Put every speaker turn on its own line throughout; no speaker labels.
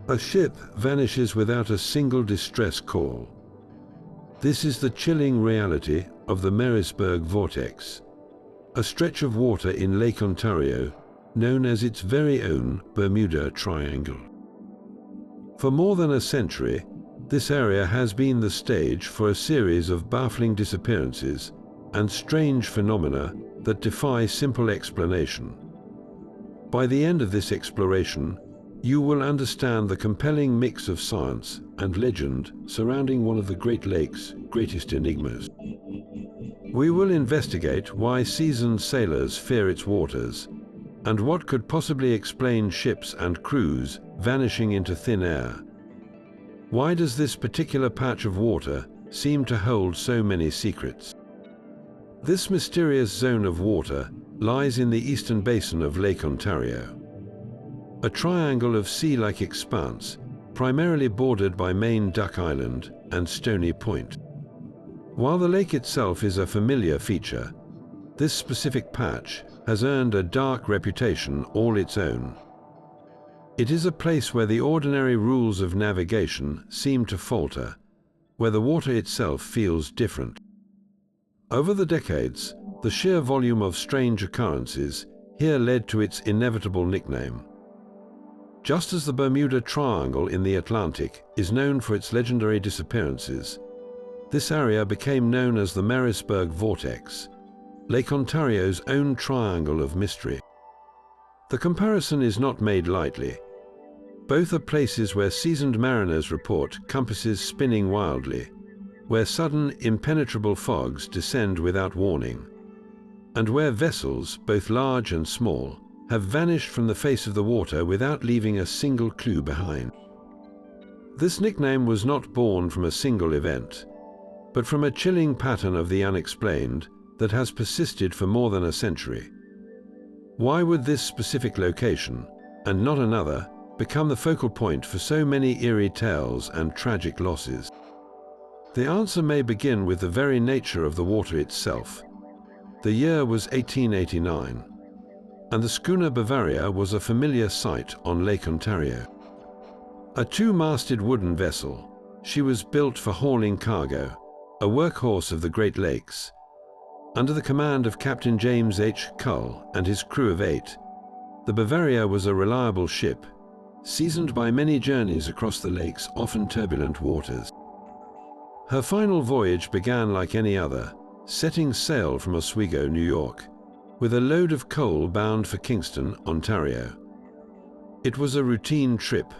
A ship vanishes without a single distress call. This is the chilling reality of the Marysburgh Vortex, a stretch of water in Lake Ontario known as its very own Bermuda Triangle. For more than a century, this area has been the stage for a series of baffling disappearances and strange phenomena that defy simple explanation. By the end of this exploration, you will understand the compelling mix of science and legend surrounding one of the Great Lakes' greatest enigmas. We will investigate why seasoned sailors fear its waters, and what could possibly explain ships and crews vanishing into thin air. Why does this particular patch of water seem to hold so many secrets? This mysterious zone of water lies in the eastern basin of Lake Ontario, a triangle of sea-like expanse primarily bordered by Main Duck Island and Stony Point. While the lake itself is a familiar feature, this specific patch has earned a dark reputation all its own. It is a place where the ordinary rules of navigation seem to falter, where the water itself feels different. Over the decades, the sheer volume of strange occurrences here led to its inevitable nickname. Just as the Bermuda Triangle in the Atlantic is known for its legendary disappearances, this area became known as the Marysburgh Vortex, Lake Ontario's own triangle of mystery. The comparison is not made lightly. Both are places where seasoned mariners report compasses spinning wildly, where sudden, impenetrable fogs descend without warning, and where vessels, both large and small, have vanished from the face of the water without leaving a single clue behind. This nickname was not born from a single event, but from a chilling pattern of the unexplained that has persisted for more than a century. Why would this specific location, and not another, become the focal point for so many eerie tales and tragic losses? The answer may begin with the very nature of the water itself. The year was 1889, and the schooner Bavaria was a familiar sight on Lake Ontario. A two-masted wooden vessel, she was built for hauling cargo, a workhorse of the Great Lakes. Under the command of Captain James H. Cull and his crew of 8, the Bavaria was a reliable ship, seasoned by many journeys across the lake's often turbulent waters. Her final voyage began like any other, setting sail from Oswego, New York, with a load of coal bound for Kingston, Ontario. It was a routine trip,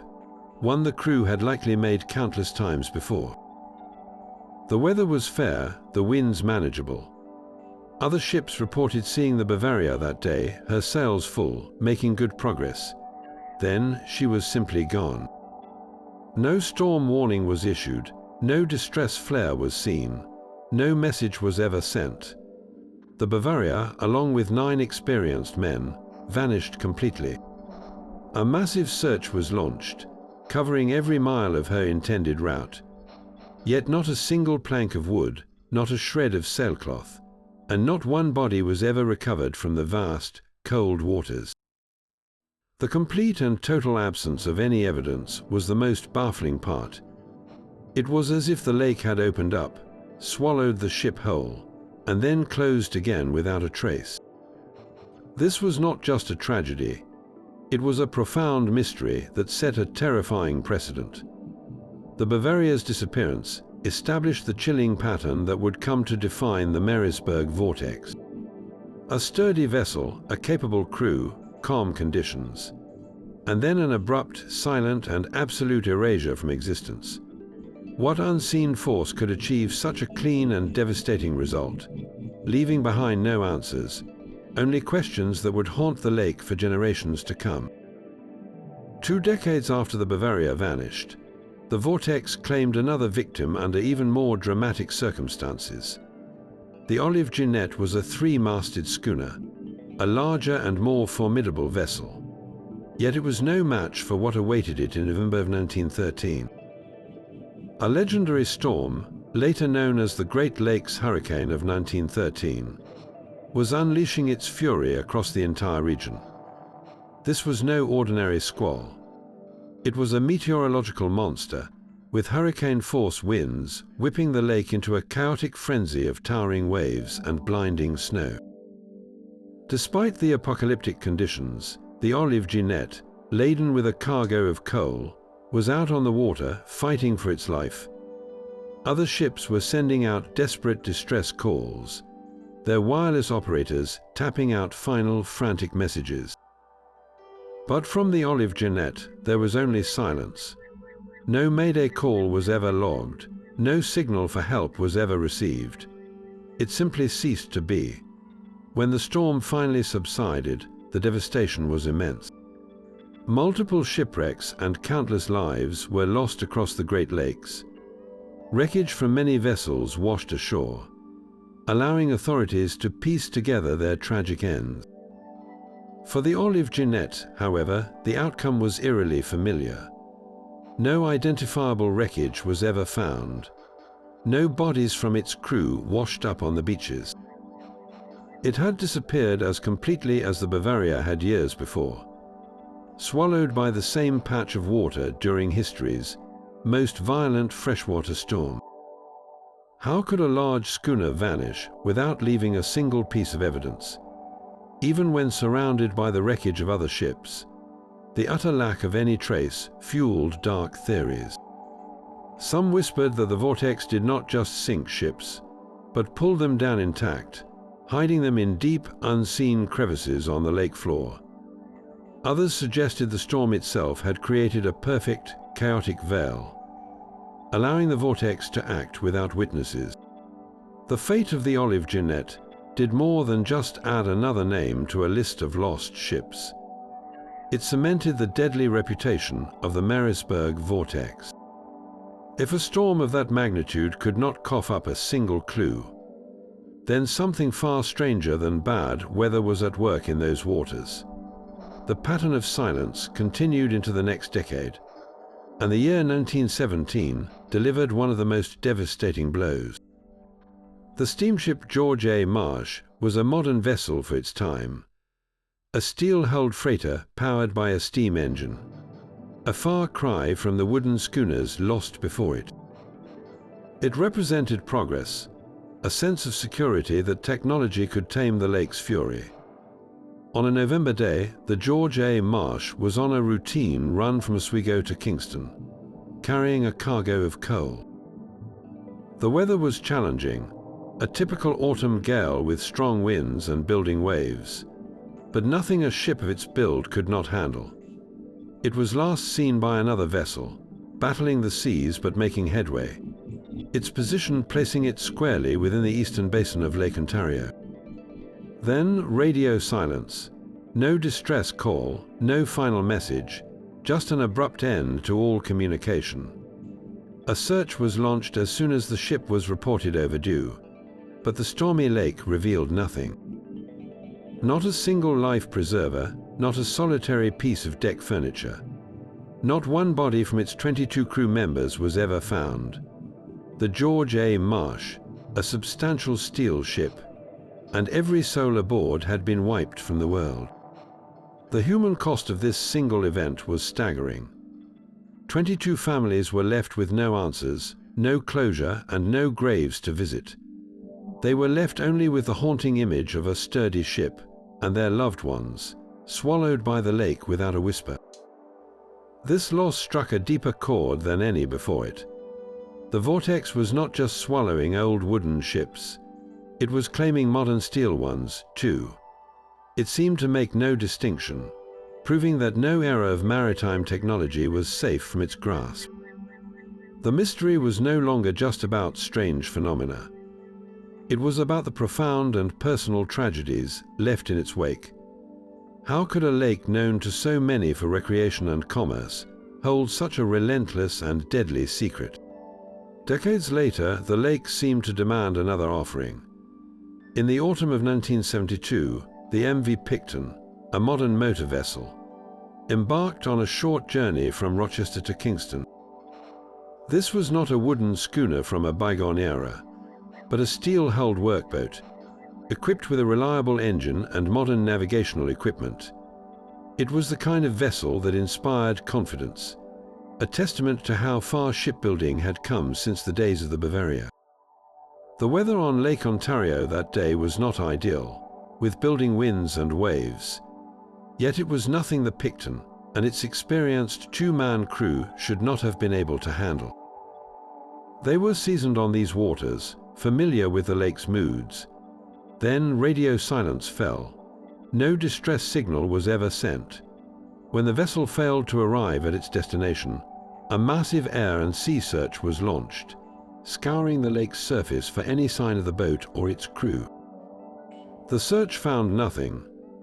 one the crew had likely made countless times before. The weather was fair, the winds manageable. Other ships reported seeing the Bavaria that day, her sails full, making good progress. Then she was simply gone. No storm warning was issued, no distress flare was seen, no message was ever sent. The Bavaria, along with 9 experienced men, vanished completely. A massive search was launched, covering every mile of her intended route. Yet not a single plank of wood, not a shred of sailcloth, and not one body was ever recovered from the vast, cold waters. The complete and total absence of any evidence was the most baffling part. It was as if the lake had opened up, swallowed the ship whole, and then closed again without a trace. This was not just a tragedy. It was a profound mystery that set a terrifying precedent. The Bavaria's disappearance established the chilling pattern that would come to define the Marysburgh Vortex. A sturdy vessel, a capable crew, calm conditions, and then an abrupt, silent, and absolute erasure from existence. What unseen force could achieve such a clean and devastating result, leaving behind no answers, only questions that would haunt the lake for generations to come? 2 decades after the Bavaria vanished, the Vortex claimed another victim under even more dramatic circumstances. The Olive Jeanette was a 3-masted schooner, a larger and more formidable vessel. Yet it was no match for what awaited it in November of 1913. A legendary storm, later known as the Great Lakes Hurricane of 1913, was unleashing its fury across the entire region. This was no ordinary squall. It was a meteorological monster, with hurricane-force winds whipping the lake into a chaotic frenzy of towering waves and blinding snow. Despite the apocalyptic conditions, the Olive Jeanette, laden with a cargo of coal, was out on the water fighting for its life. Other ships were sending out desperate distress calls, their wireless operators tapping out final frantic messages. But from the Olive Jeanette, there was only silence. No mayday call was ever logged, no signal for help was ever received. It simply ceased to be. When the storm finally subsided, the devastation was immense. Multiple shipwrecks and countless lives were lost across the Great Lakes. Wreckage from many vessels washed ashore, allowing authorities to piece together their tragic ends. For the Olive Jeanette, however, the outcome was eerily familiar. No identifiable wreckage was ever found. No bodies from its crew washed up on the beaches. It had disappeared as completely as the Bavaria had years before, swallowed by the same patch of water during history's most violent freshwater storm. How could a large schooner vanish without leaving a single piece of evidence? Even when surrounded by the wreckage of other ships, the utter lack of any trace fueled dark theories. Some whispered that the vortex did not just sink ships, but pulled them down intact, hiding them in deep, unseen crevices on the lake floor. Others suggested the storm itself had created a perfect, chaotic veil, allowing the vortex to act without witnesses. The fate of the Olive Jeanette did more than just add another name to a list of lost ships. It cemented the deadly reputation of the Marysburgh Vortex. If a storm of that magnitude could not cough up a single clue, then something far stranger than bad weather was at work in those waters. The pattern of silence continued into the next decade, and the year 1917 delivered one of the most devastating blows. The steamship George A. Marsh was a modern vessel for its time, a steel-hulled freighter powered by a steam engine, a far cry from the wooden schooners lost before it. It represented progress, a sense of security that technology could tame the lake's fury. On a November day, the George A. Marsh was on a routine run from Oswego to Kingston, carrying a cargo of coal. The weather was challenging, a typical autumn gale with strong winds and building waves, but nothing a ship of its build could not handle. It was last seen by another vessel, battling the seas but making headway, its position placing it squarely within the eastern basin of Lake Ontario. Then radio silence, no distress call, no final message, just an abrupt end to all communication. A search was launched as soon as the ship was reported overdue, but the stormy lake revealed nothing. Not a single life preserver, not a solitary piece of deck furniture. Not one body from its 22 crew members was ever found. The George A. Marsh, a substantial steel ship, and every soul aboard had been wiped from the world. The human cost of this single event was staggering. 22 families were left with no answers, no closure, and no graves to visit. They were left only with the haunting image of a sturdy ship and their loved ones, swallowed by the lake without a whisper. This loss struck a deeper chord than any before it. The vortex was not just swallowing old wooden ships, it was claiming modern steel ones, too. It seemed to make no distinction, proving that no era of maritime technology was safe from its grasp. The mystery was no longer just about strange phenomena. It was about the profound and personal tragedies left in its wake. How could a lake known to so many for recreation and commerce hold such a relentless and deadly secret? Decades later, the lake seemed to demand another offering. In the autumn of 1972, the MV Picton, a modern motor vessel, embarked on a short journey from Rochester to Kingston. This was not a wooden schooner from a bygone era, but a steel-hulled workboat, equipped with a reliable engine and modern navigational equipment. It was the kind of vessel that inspired confidence, a testament to how far shipbuilding had come since the days of the Bavaria. The weather on Lake Ontario that day was not ideal, with building winds and waves. Yet it was nothing the Picton and its experienced two-man crew should not have been able to handle. They were seasoned on these waters, familiar with the lake's moods. Then radio silence fell. No distress signal was ever sent. When the vessel failed to arrive at its destination, a massive air and sea search was launched, scouring the lake's surface for any sign of the boat or its crew. The search found nothing,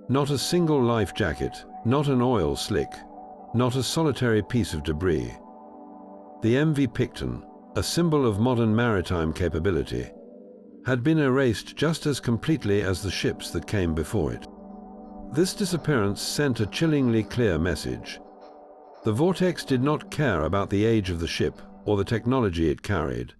not a single life jacket, not an oil slick, not a solitary piece of debris. The MV Picton, a symbol of modern maritime capability, had been erased just as completely as the ships that came before it. This disappearance sent a chillingly clear message. The Vortex did not care about the age of the ship or the technology it carried.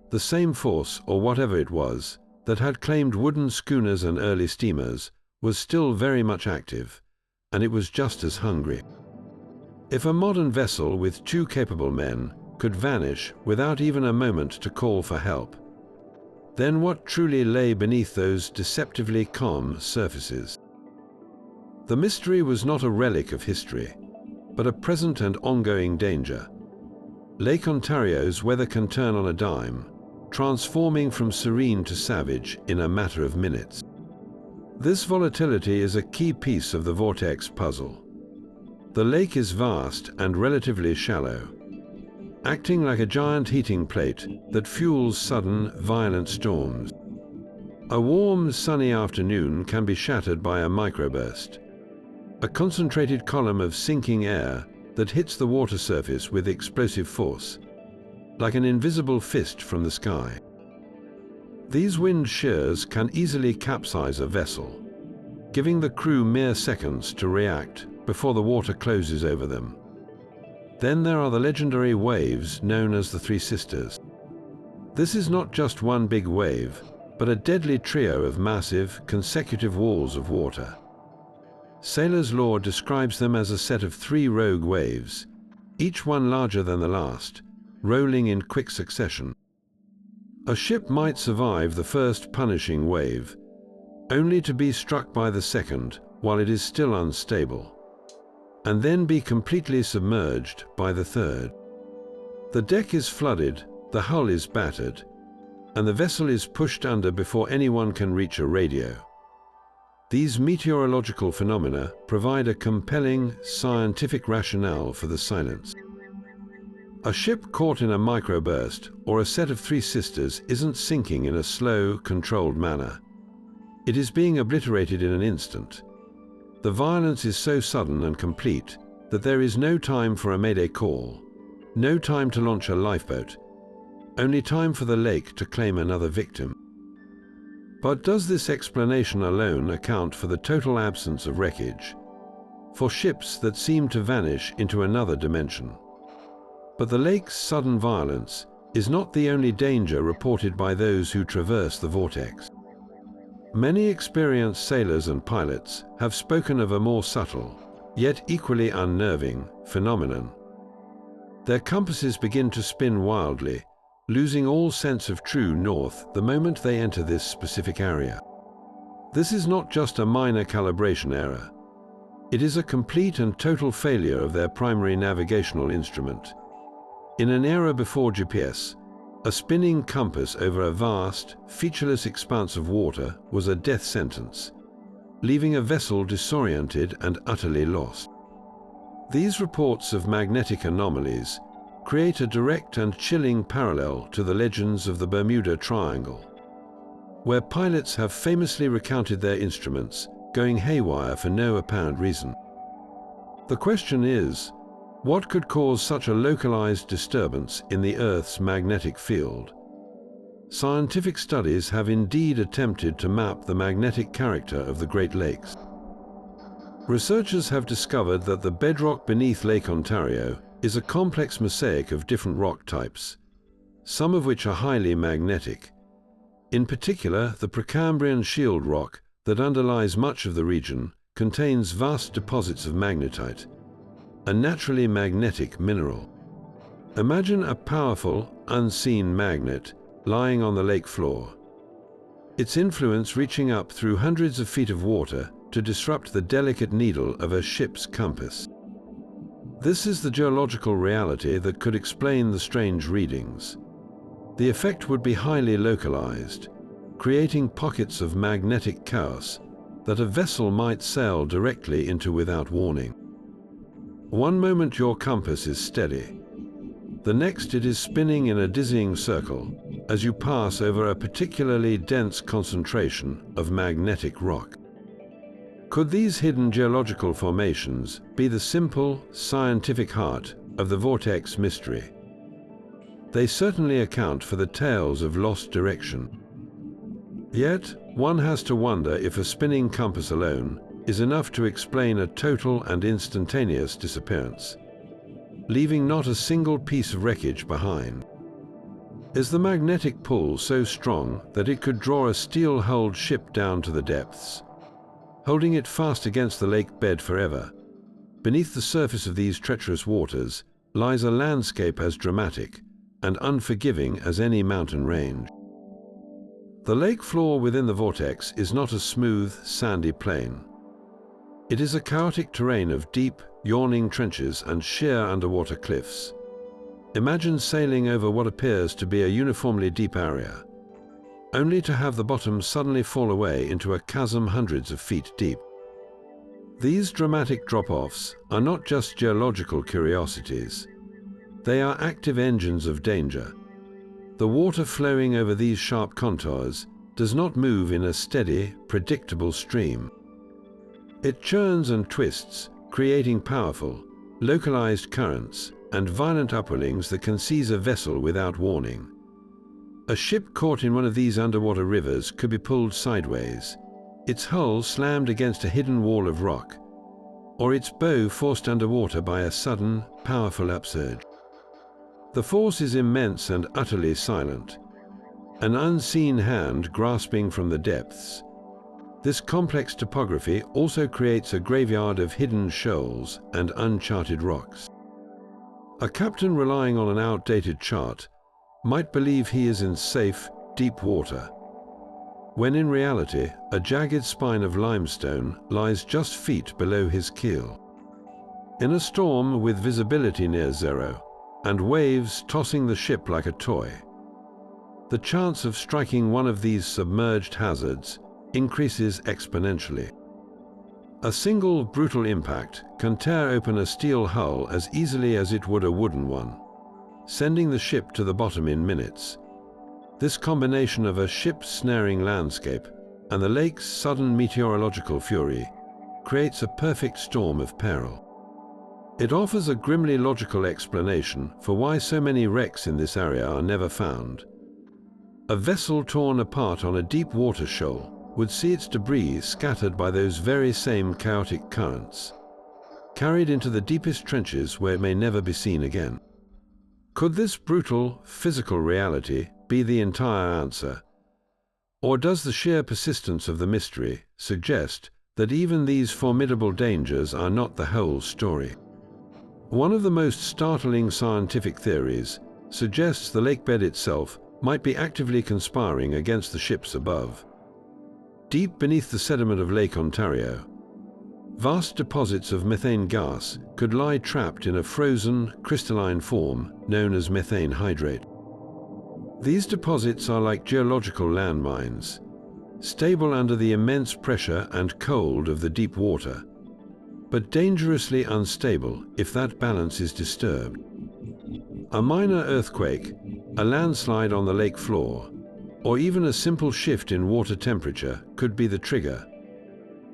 The same force, or whatever it was, that had claimed wooden schooners and early steamers was still very much active, and it was just as hungry. If a modern vessel with two capable men could vanish without even a moment to call for help, then what truly lay beneath those deceptively calm surfaces? The mystery was not a relic of history, but a present and ongoing danger. Lake Ontario's weather can turn on a dime, transforming from serene to savage in a matter of minutes. This volatility is a key piece of the Vortex puzzle. The lake is vast and relatively shallow, acting like a giant heating plate that fuels sudden, violent storms. A warm, sunny afternoon can be shattered by a microburst, a concentrated column of sinking air that hits the water surface with explosive force, like an invisible fist from the sky. These wind shears can easily capsize a vessel, giving the crew mere seconds to react before the water closes over them. Then there are the legendary waves known as the Three Sisters. This is not just one big wave, but a deadly trio of massive, consecutive walls of water. Sailors' lore describes them as a set of three rogue waves, each one larger than the last, rolling in quick succession. A ship might survive the first punishing wave, only to be struck by the second while it is still unstable, and then be completely submerged by the third. The deck is flooded, the hull is battered, and the vessel is pushed under before anyone can reach a radio. These meteorological phenomena provide a compelling scientific rationale for the silence. A ship caught in a microburst or a set of Three Sisters isn't sinking in a slow, controlled manner. It is being obliterated in an instant. The violence is so sudden and complete that there is no time for a mayday call, no time to launch a lifeboat, only time for the lake to claim another victim. But does this explanation alone account for the total absence of wreckage, for ships that seem to vanish into another dimension? But the lake's sudden violence is not the only danger reported by those who traverse the vortex. Many experienced sailors and pilots have spoken of a more subtle, yet equally unnerving, phenomenon. Their compasses begin to spin wildly, losing all sense of true north the moment they enter this specific area. This is not just a minor calibration error. It is a complete and total failure of their primary navigational instrument. In an era before GPS, a spinning compass over a vast, featureless expanse of water was a death sentence, leaving a vessel disoriented and utterly lost. These reports of magnetic anomalies create a direct and chilling parallel to the legends of the Bermuda Triangle, where pilots have famously recounted their instruments going haywire for no apparent reason. The question is, what could cause such a localized disturbance in the Earth's magnetic field? Scientific studies have indeed attempted to map the magnetic character of the Great Lakes. Researchers have discovered that the bedrock beneath Lake Ontario is a complex mosaic of different rock types, some of which are highly magnetic. In particular, the Precambrian shield rock that underlies much of the region contains vast deposits of magnetite, a naturally magnetic mineral. Imagine a powerful, unseen magnet lying on the lake floor, its influence reaching up through hundreds of feet of water to disrupt the delicate needle of a ship's compass. This is the geological reality that could explain the strange readings. The effect would be highly localized, creating pockets of magnetic chaos that a vessel might sail directly into without warning. One moment your compass is steady, the next it is spinning in a dizzying circle as you pass over a particularly dense concentration of magnetic rock. Could these hidden geological formations be the simple, scientific heart of the vortex mystery? They certainly account for the tales of lost direction. Yet, one has to wonder if a spinning compass alone is enough to explain a total and instantaneous disappearance, leaving not a single piece of wreckage behind. Is the magnetic pull so strong that it could draw a steel-hulled ship down to the depths, holding it fast against the lake bed forever? Beneath the surface of these treacherous waters lies a landscape as dramatic and unforgiving as any mountain range. The lake floor within the vortex is not a smooth, sandy plain. It is a chaotic terrain of deep, yawning trenches and sheer underwater cliffs. Imagine sailing over what appears to be a uniformly deep area, only to have the bottom suddenly fall away into a chasm hundreds of feet deep. These dramatic drop-offs are not just geological curiosities. They are active engines of danger. The water flowing over these sharp contours does not move in a steady, predictable stream. It churns and twists, creating powerful, localized currents and violent upwellings that can seize a vessel without warning. A ship caught in one of these underwater rivers could be pulled sideways, its hull slammed against a hidden wall of rock, or its bow forced underwater by a sudden, powerful upsurge. The force is immense and utterly silent, an unseen hand grasping from the depths. This complex topography also creates a graveyard of hidden shoals and uncharted rocks. A captain relying on an outdated chart might believe he is in safe, deep water, when in reality a jagged spine of limestone lies just feet below his keel. In a storm with visibility near zero, and waves tossing the ship like a toy, the chance of striking one of these submerged hazards increases exponentially. A single brutal impact can tear open a steel hull as easily as it would a wooden one, sending the ship to the bottom in minutes. This combination of a ship-snaring landscape and the lake's sudden meteorological fury creates a perfect storm of peril. It offers a grimly logical explanation for why so many wrecks in this area are never found. A vessel torn apart on a deep water shoal would see its debris scattered by those very same chaotic currents, carried into the deepest trenches where it may never be seen again. Could this brutal, physical reality be the entire answer? Or does the sheer persistence of the mystery suggest that even these formidable dangers are not the whole story? One of the most startling scientific theories suggests the lakebed itself might be actively conspiring against the ships above. Deep beneath the sediment of Lake Ontario, vast deposits of methane gas could lie trapped in a frozen, crystalline form known as methane hydrate. These deposits are like geological landmines, stable under the immense pressure and cold of the deep water, but dangerously unstable if that balance is disturbed. A minor earthquake, a landslide on the lake floor, or even a simple shift in water temperature could be the trigger.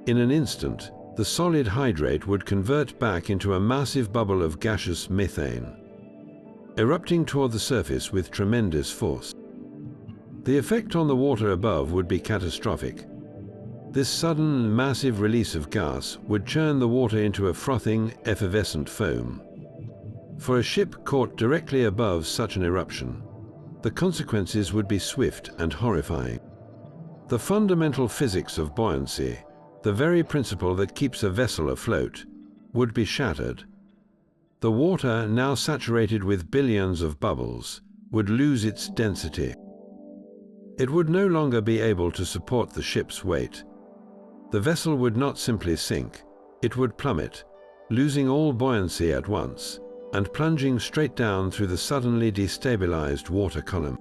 In an instant, the solid hydrate would convert back into a massive bubble of gaseous methane, erupting toward the surface with tremendous force. The effect on the water above would be catastrophic. This sudden, massive release of gas would churn the water into a frothing, effervescent foam. For a ship caught directly above such an eruption, the consequences would be swift and horrifying. The fundamental physics of buoyancy, the very principle that keeps a vessel afloat, would be shattered. The water, now saturated with billions of bubbles, would lose its density. It would no longer be able to support the ship's weight. The vessel would not simply sink, it would plummet, losing all buoyancy at once, and plunging straight down through the suddenly destabilized water column.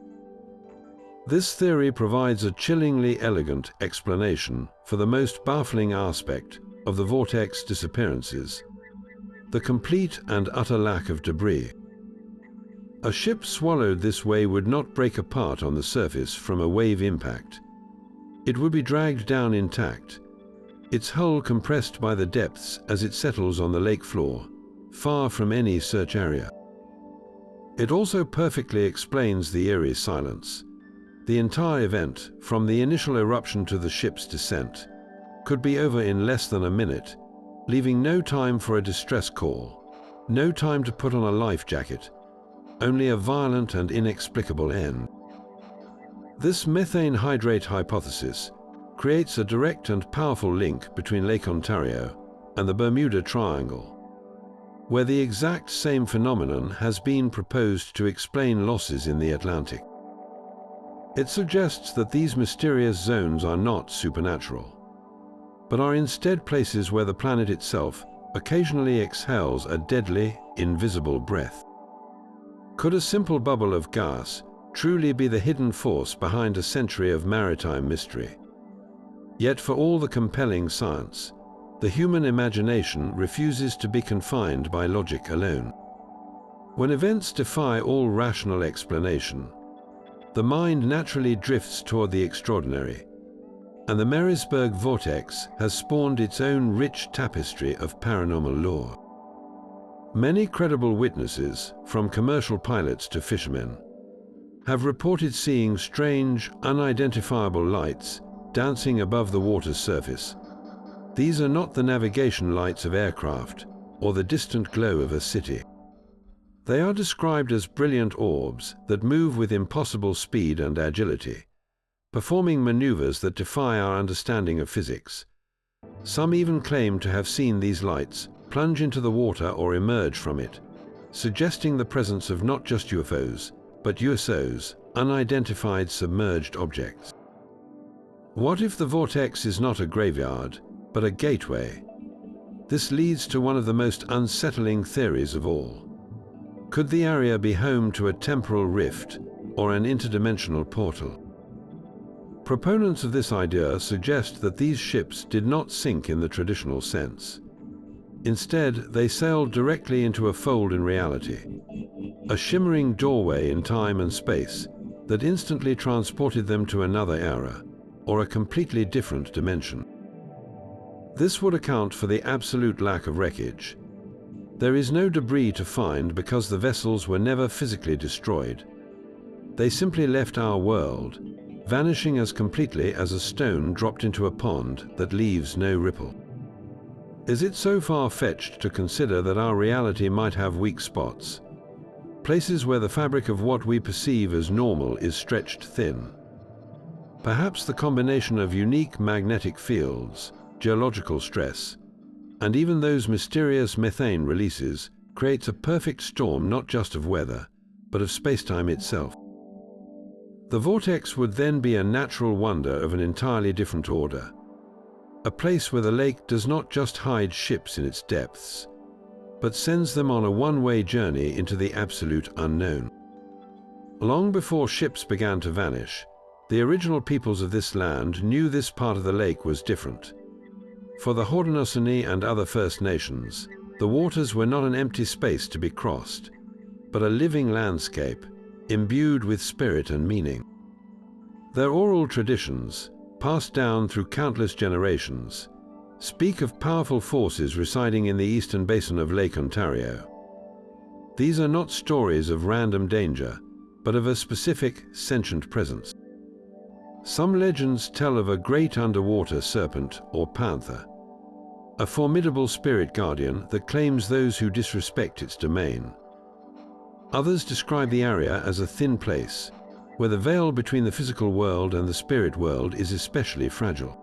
This theory provides a chillingly elegant explanation for the most baffling aspect of the vortex disappearances: the complete and utter lack of debris. A ship swallowed this way would not break apart on the surface from a wave impact. It would be dragged down intact, its hull compressed by the depths as it settles on the lake floor, far from any search area. It also perfectly explains the eerie silence. The entire event, from the initial eruption to the ship's descent, could be over in less than a minute, leaving no time for a distress call, no time to put on a life jacket, only a violent and inexplicable end. This methane hydrate hypothesis creates a direct and powerful link between Lake Ontario and the Bermuda Triangle, where the exact same phenomenon has been proposed to explain losses in the Atlantic. It suggests that these mysterious zones are not supernatural, but are instead places where the planet itself occasionally exhales a deadly, invisible breath. Could a simple bubble of gas truly be the hidden force behind a century of maritime mystery? Yet for all the compelling science, the human imagination refuses to be confined by logic alone. When events defy all rational explanation, the mind naturally drifts toward the extraordinary, and the Marysburgh Vortex has spawned its own rich tapestry of paranormal lore. Many credible witnesses, from commercial pilots to fishermen, have reported seeing strange, unidentifiable lights dancing above the water's surface. These are not the navigation lights of aircraft or the distant glow of a city. They are described as brilliant orbs that move with impossible speed and agility, performing maneuvers that defy our understanding of physics. Some even claim to have seen these lights plunge into the water or emerge from it, suggesting the presence of not just UFOs, but USOs, unidentified submerged objects. What if the vortex is not a graveyard, but a gateway? This leads to one of the most unsettling theories of all. Could the area be home to a temporal rift or an interdimensional portal? Proponents of this idea suggest that these ships did not sink in the traditional sense. Instead, they sailed directly into a fold in reality, a shimmering doorway in time and space that instantly transported them to another era, or a completely different dimension. This would account for the absolute lack of wreckage. There is no debris to find because the vessels were never physically destroyed. They simply left our world, vanishing as completely as a stone dropped into a pond that leaves no ripple. Is it so far-fetched to consider that our reality might have weak spots, places where the fabric of what we perceive as normal is stretched thin? Perhaps the combination of unique magnetic fields, geological stress, and even those mysterious methane releases creates a perfect storm not just of weather, but of space-time itself. The vortex would then be a natural wonder of an entirely different order, a place where the lake does not just hide ships in its depths, but sends them on a one-way journey into the absolute unknown. Long before ships began to vanish, the original peoples of this land knew this part of the lake was different. For the Haudenosaunee and other First Nations, the waters were not an empty space to be crossed, but a living landscape, imbued with spirit and meaning. Their oral traditions, passed down through countless generations, speak of powerful forces residing in the eastern basin of Lake Ontario. These are not stories of random danger, but of a specific, sentient presence. Some legends tell of a great underwater serpent or panther, a formidable spirit guardian that claims those who disrespect its domain. Others describe the area as a thin place, where the veil between the physical world and the spirit world is especially fragile.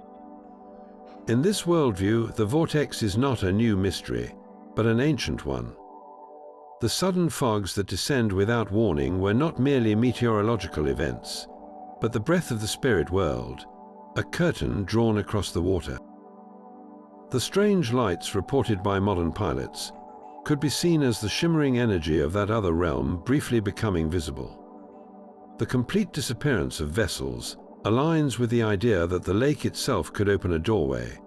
In this worldview, the vortex is not a new mystery, but an ancient one, The sudden fogs that descend without warning were not merely meteorological events, but the breath of the spirit world, a curtain drawn across the water. The strange lights reported by modern pilots could be seen as the shimmering energy of that other realm briefly becoming visible. The complete disappearance of vessels aligns with the idea that the lake itself could open a doorway,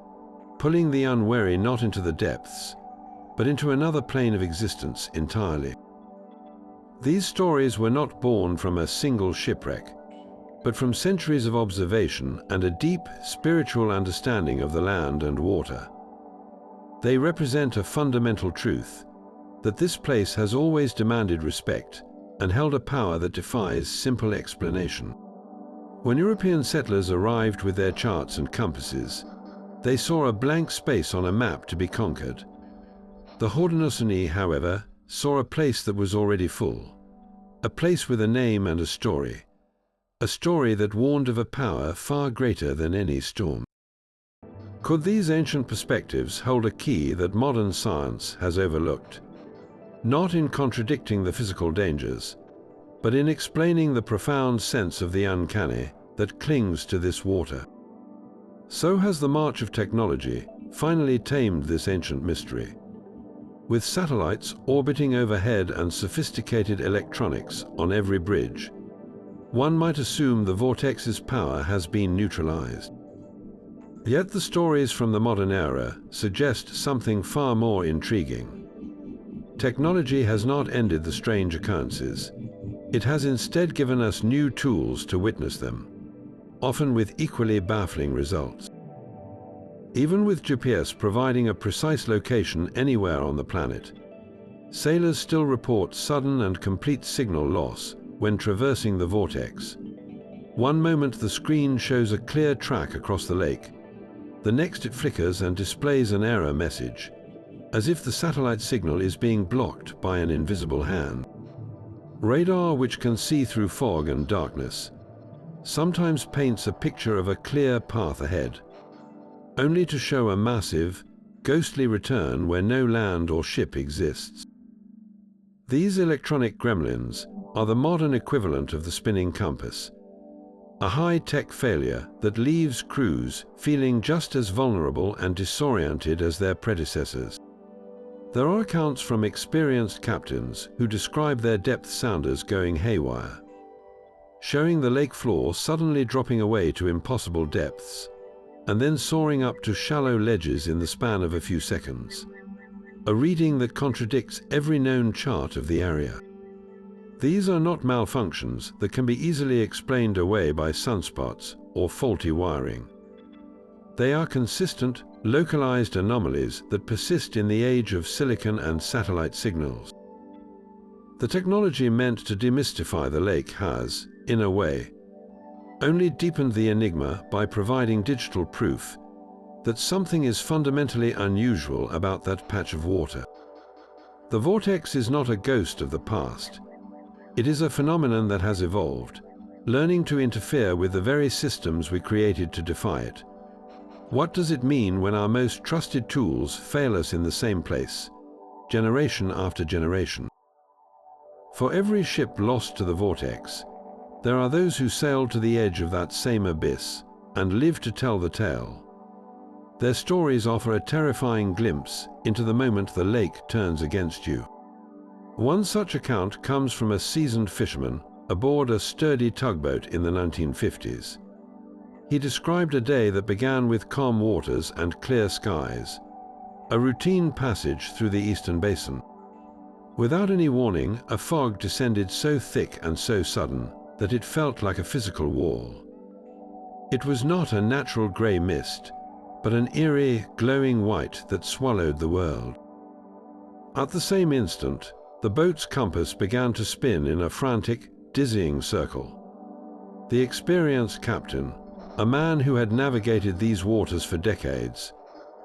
pulling the unwary not into the depths, but into another plane of existence entirely. These stories were not born from a single shipwreck, but from centuries of observation and a deep spiritual understanding of the land and water. They represent a fundamental truth, that this place has always demanded respect and held a power that defies simple explanation. When European settlers arrived with their charts and compasses, they saw a blank space on a map to be conquered. The Haudenosaunee, however, saw a place that was already full, a place with a name and a story that warned of a power far greater than any storm. Could these ancient perspectives hold a key that modern science has overlooked? Not in contradicting the physical dangers, but in explaining the profound sense of the uncanny that clings to this water. So has the march of technology finally tamed this ancient mystery. With satellites orbiting overhead and sophisticated electronics on every bridge, one might assume the vortex's power has been neutralized. Yet the stories from the modern era suggest something far more intriguing. Technology has not ended the strange occurrences. It has instead given us new tools to witness them, often with equally baffling results. Even with GPS providing a precise location anywhere on the planet, sailors still report sudden and complete signal loss when traversing the vortex. One moment the screen shows a clear track across the lake, the next it flickers and displays an error message, as if the satellite signal is being blocked by an invisible hand. Radar, which can see through fog and darkness, sometimes paints a picture of a clear path ahead, only to show a massive, ghostly return where no land or ship exists. These electronic gremlins are the modern equivalent of the spinning compass, a high-tech failure that leaves crews feeling just as vulnerable and disoriented as their predecessors. There are accounts from experienced captains who describe their depth sounders going haywire, showing the lake floor suddenly dropping away to impossible depths, and then soaring up to shallow ledges in the span of a few seconds, a reading that contradicts every known chart of the area. These are not malfunctions that can be easily explained away by sunspots or faulty wiring. They are consistent, localized anomalies that persist in the age of silicon and satellite signals. The technology meant to demystify the lake has, in a way, only deepened the enigma by providing digital proof that something is fundamentally unusual about that patch of water. The vortex is not a ghost of the past. It is a phenomenon that has evolved, learning to interfere with the very systems we created to defy it. What does it mean when our most trusted tools fail us in the same place, generation after generation? For every ship lost to the vortex, there are those who sailed to the edge of that same abyss and live to tell the tale. Their stories offer a terrifying glimpse into the moment the lake turns against you. One such account comes from a seasoned fisherman aboard a sturdy tugboat in the 1950s. He described a day that began with calm waters and clear skies, a routine passage through the eastern basin. Without any warning, a fog descended so thick and so sudden that it felt like a physical wall. It was not a natural grey mist, but an eerie, glowing white that swallowed the world. At the same instant, the boat's compass began to spin in a frantic, dizzying circle. The experienced captain, a man who had navigated these waters for decades,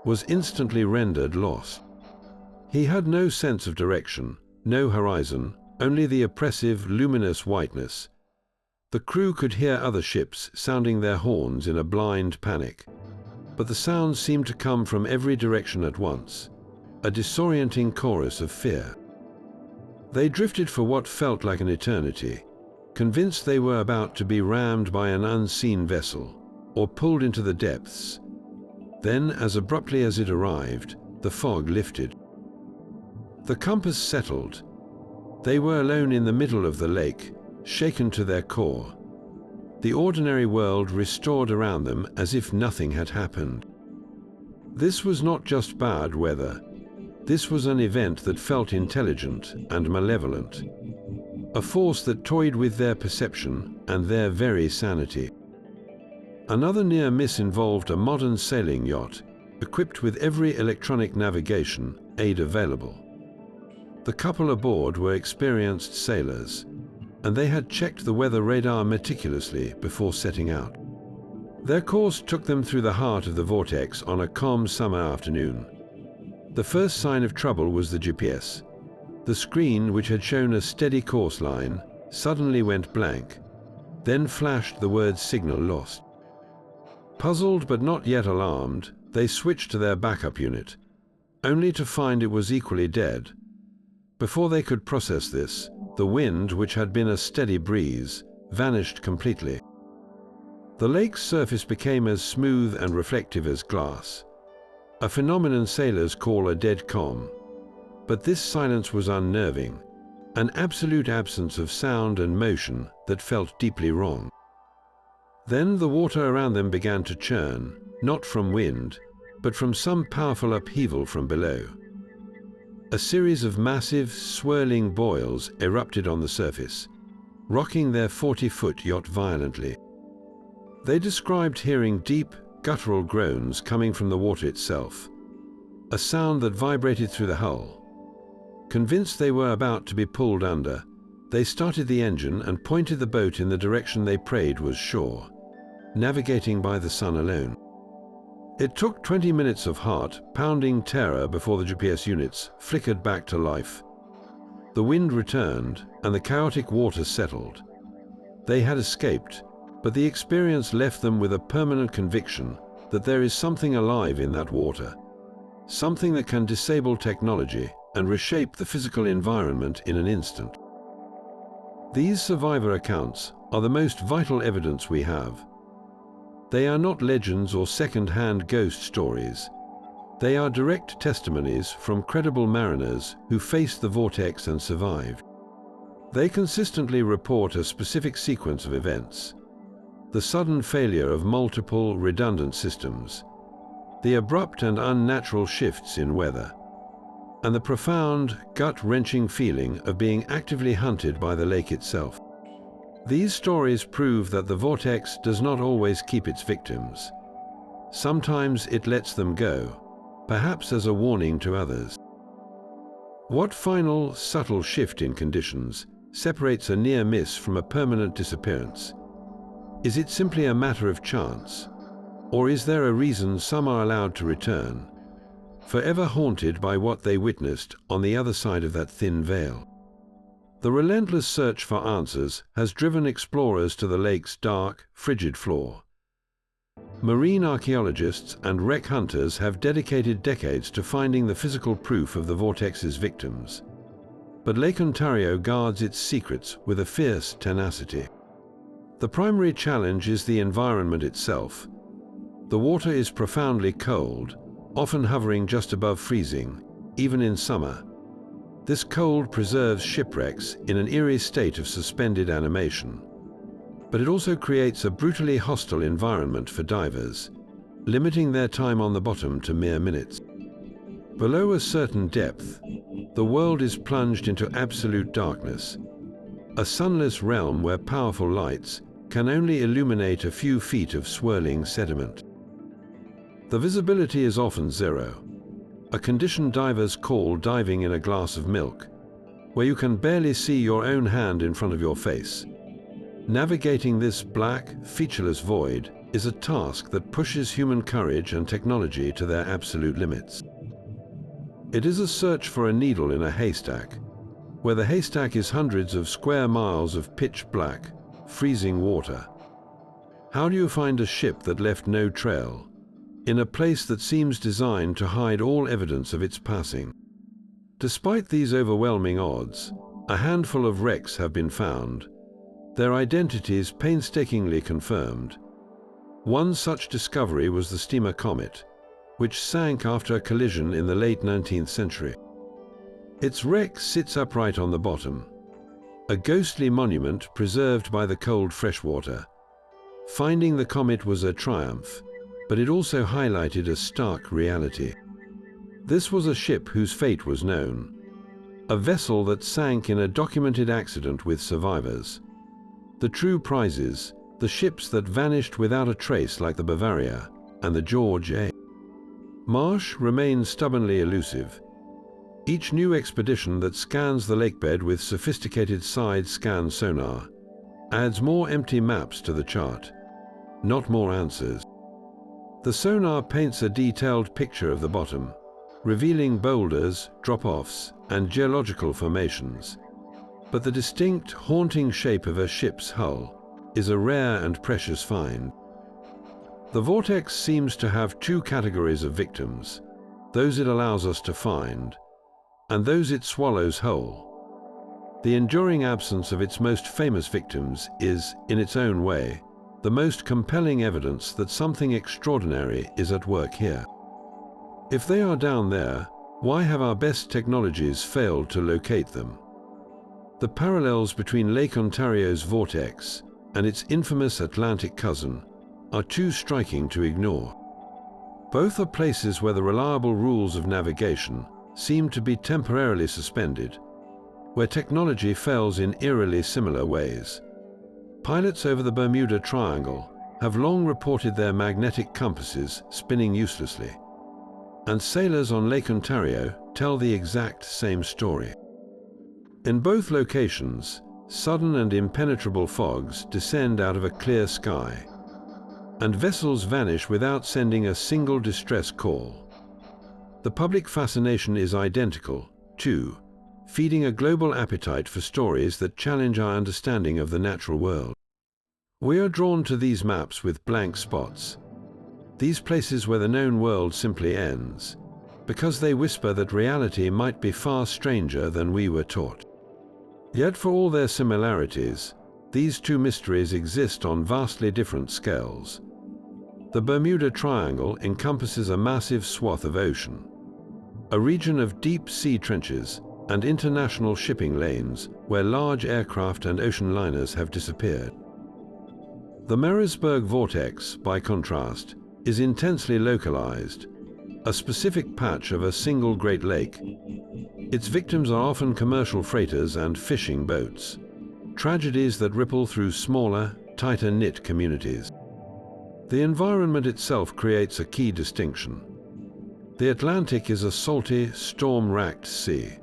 was instantly rendered lost. He had no sense of direction, no horizon, only the oppressive, luminous whiteness. The crew could hear other ships sounding their horns in a blind panic, but the sounds seemed to come from every direction at once, a disorienting chorus of fear. They drifted for what felt like an eternity, convinced they were about to be rammed by an unseen vessel or pulled into the depths. Then, as abruptly as it arrived, the fog lifted. The compass settled. They were alone in the middle of the lake, shaken to their core. The ordinary world restored around them as if nothing had happened. This was not just bad weather. This was an event that felt intelligent and malevolent, a force that toyed with their perception and their very sanity. Another near miss involved a modern sailing yacht, equipped with every electronic navigation aid available. The couple aboard were experienced sailors, and they had checked the weather radar meticulously before setting out. Their course took them through the heart of the vortex on a calm summer afternoon. The first sign of trouble was the GPS. The screen, which had shown a steady course line, suddenly went blank, then flashed the word "signal lost." Puzzled but not yet alarmed, they switched to their backup unit, only to find it was equally dead. Before they could process this, the wind, which had been a steady breeze, vanished completely. The lake's surface became as smooth and reflective as glass, a phenomenon sailors call a dead calm. But this silence was unnerving, an absolute absence of sound and motion that felt deeply wrong. Then the water around them began to churn, not from wind, but from some powerful upheaval from below. A series of massive, swirling boils erupted on the surface, rocking their 40-foot yacht violently. They described hearing deep, guttural groans coming from the water itself, a sound that vibrated through the hull. Convinced they were about to be pulled under, they started the engine and pointed the boat in the direction they prayed was shore, navigating by the sun alone. It took 20 minutes of heart-pounding terror before the GPS units flickered back to life. The wind returned and the chaotic water settled. They had escaped, but the experience left them with a permanent conviction that there is something alive in that water, something that can disable technology and reshape the physical environment in an instant. These survivor accounts are the most vital evidence we have. They are not legends or second-hand ghost stories. They are direct testimonies from credible mariners who faced the vortex and survived. They consistently report a specific sequence of events: the sudden failure of multiple redundant systems, the abrupt and unnatural shifts in weather, and the profound, gut-wrenching feeling of being actively hunted by the lake itself. These stories prove that the vortex does not always keep its victims. Sometimes it lets them go, perhaps as a warning to others. What final, subtle shift in conditions separates a near miss from a permanent disappearance? Is it simply a matter of chance? Or is there a reason some are allowed to return, forever haunted by what they witnessed on the other side of that thin veil? The relentless search for answers has driven explorers to the lake's dark, frigid floor. Marine archaeologists and wreck hunters have dedicated decades to finding the physical proof of the vortex's victims. But Lake Ontario guards its secrets with a fierce tenacity. The primary challenge is the environment itself. The water is profoundly cold, often hovering just above freezing, even in summer. This cold preserves shipwrecks in an eerie state of suspended animation. But it also creates a brutally hostile environment for divers, limiting their time on the bottom to mere minutes. Below a certain depth, the world is plunged into absolute darkness, a sunless realm where powerful lights can only illuminate a few feet of swirling sediment. The visibility is often zero, a condition divers call diving in a glass of milk, where you can barely see your own hand in front of your face. Navigating this black, featureless void is a task that pushes human courage and technology to their absolute limits. It is a search for a needle in a haystack, where the haystack is hundreds of square miles of pitch black, freezing water. How do you find a ship that left no trail, in a place that seems designed to hide all evidence of its passing? Despite these overwhelming odds, A handful of wrecks have been found, their identities painstakingly confirmed. One such discovery was the steamer Comet, which sank after a collision in the late 19th century. Its wreck sits upright on the bottom, a ghostly monument preserved by the cold freshwater. Finding the Comet was a triumph, but it also highlighted a stark reality. This was a ship whose fate was known, a vessel that sank in a documented accident with survivors. The true prizes, the ships that vanished without a trace like the Bavaria and the George A. Marsh remains stubbornly elusive. Each new expedition that scans the lakebed with sophisticated side-scan sonar adds more empty maps to the chart, not more answers. The sonar paints a detailed picture of the bottom, revealing boulders, drop-offs, and geological formations. But the distinct, haunting shape of a ship's hull is a rare and precious find. The vortex seems to have two categories of victims, those it allows us to find, and those it swallows whole. The enduring absence of its most famous victims is, in its own way, the most compelling evidence that something extraordinary is at work here. If they are down there, why have our best technologies failed to locate them? The parallels between Lake Ontario's vortex and its infamous Atlantic cousin are too striking to ignore. Both are places where the reliable rules of navigation seem to be temporarily suspended, where technology fails in eerily similar ways. Pilots over the Bermuda Triangle have long reported their magnetic compasses spinning uselessly, and sailors on Lake Ontario tell the exact same story. In both locations, sudden and impenetrable fogs descend out of a clear sky, and vessels vanish without sending a single distress call. The public fascination is identical, too, feeding a global appetite for stories that challenge our understanding of the natural world. We are drawn to these maps with blank spots, these places where the known world simply ends, because they whisper that reality might be far stranger than we were taught. Yet for all their similarities, these two mysteries exist on vastly different scales. The Bermuda Triangle encompasses a massive swath of ocean, a region of deep sea trenches and international shipping lanes where large aircraft and ocean liners have disappeared. The Marysburgh Vortex, by contrast, is intensely localized, a specific patch of a single Great Lake. Its victims are often commercial freighters and fishing boats, tragedies that ripple through smaller, tighter-knit communities. The environment itself creates a key distinction. The Atlantic is a salty, storm-racked sea,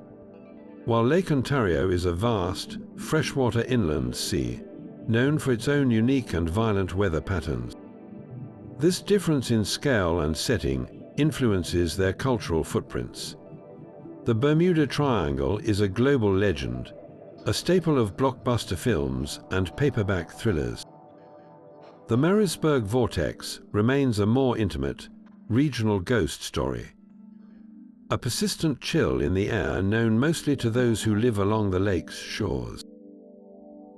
while Lake Ontario is a vast, freshwater inland sea, known for its own unique and violent weather patterns. This difference in scale and setting influences their cultural footprints. The Bermuda Triangle is a global legend, a staple of blockbuster films and paperback thrillers. The Marysburgh Vortex remains a more intimate, regional ghost story, a persistent chill in the air known mostly to those who live along the lake's shores.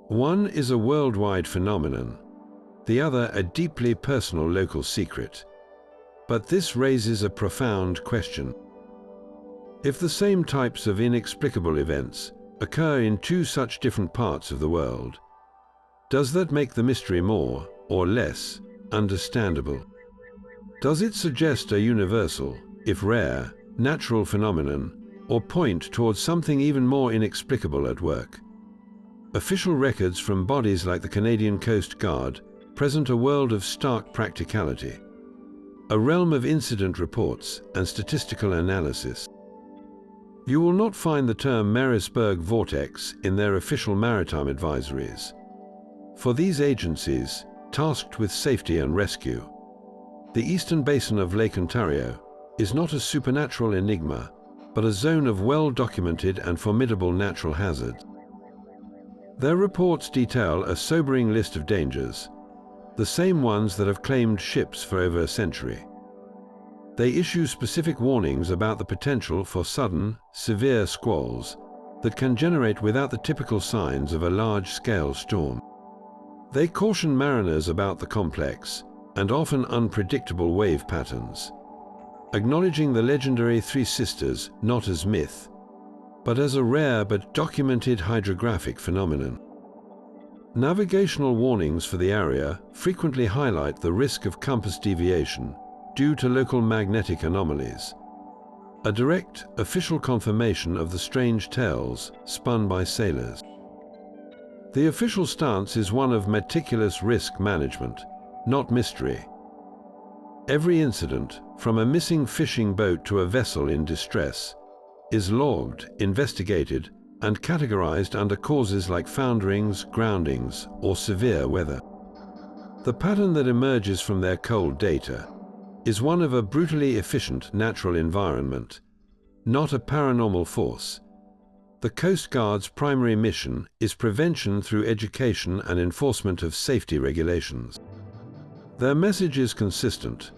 One is a worldwide phenomenon, the other a deeply personal local secret. But this raises a profound question. If the same types of inexplicable events occur in two such different parts of the world, does that make the mystery more or less understandable? Does it suggest a universal, if rare, natural phenomenon, or point towards something even more inexplicable at work? Official records from bodies like the Canadian Coast Guard present a world of stark practicality, a realm of incident reports and statistical analysis. You will not find the term Marysburgh Vortex in their official maritime advisories. For these agencies, tasked with safety and rescue, the eastern basin of Lake Ontario is not a supernatural enigma, but a zone of well-documented and formidable natural hazards. Their reports detail a sobering list of dangers, the same ones that have claimed ships for over a century. They issue specific warnings about the potential for sudden, severe squalls, that can generate without the typical signs of a large-scale storm. They caution mariners about the complex and often unpredictable wave patterns, acknowledging the legendary Three Sisters not as myth, but as a rare but documented hydrographic phenomenon. Navigational warnings for the area frequently highlight the risk of compass deviation due to local magnetic anomalies, a direct, official confirmation of the strange tales spun by sailors. The official stance is one of meticulous risk management, not mystery. Every incident, from a missing fishing boat to a vessel in distress, is logged, investigated, and categorized under causes like founderings, groundings, or severe weather. The pattern that emerges from their cold data is one of a brutally efficient natural environment, not a paranormal force. The Coast Guard's primary mission is prevention through education and enforcement of safety regulations. Their message is consistent.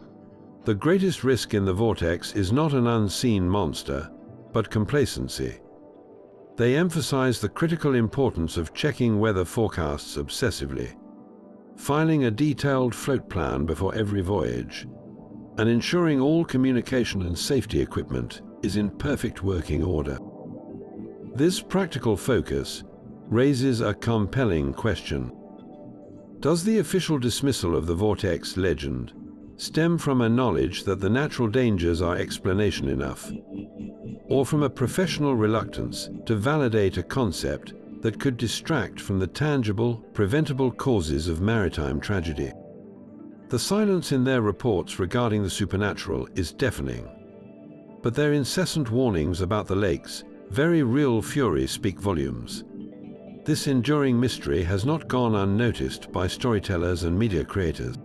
The greatest risk in the vortex is not an unseen monster, but complacency. They emphasize the critical importance of checking weather forecasts obsessively, filing a detailed float plan before every voyage, and ensuring all communication and safety equipment is in perfect working order. This practical focus raises a compelling question. Does the official dismissal of the vortex legend stem from a knowledge that the natural dangers are explanation enough, or from a professional reluctance to validate a concept that could distract from the tangible, preventable causes of maritime tragedy? The silence in their reports regarding the supernatural is deafening, but their incessant warnings about the lake's very real fury speak volumes. This enduring mystery has not gone unnoticed by storytellers and media creators.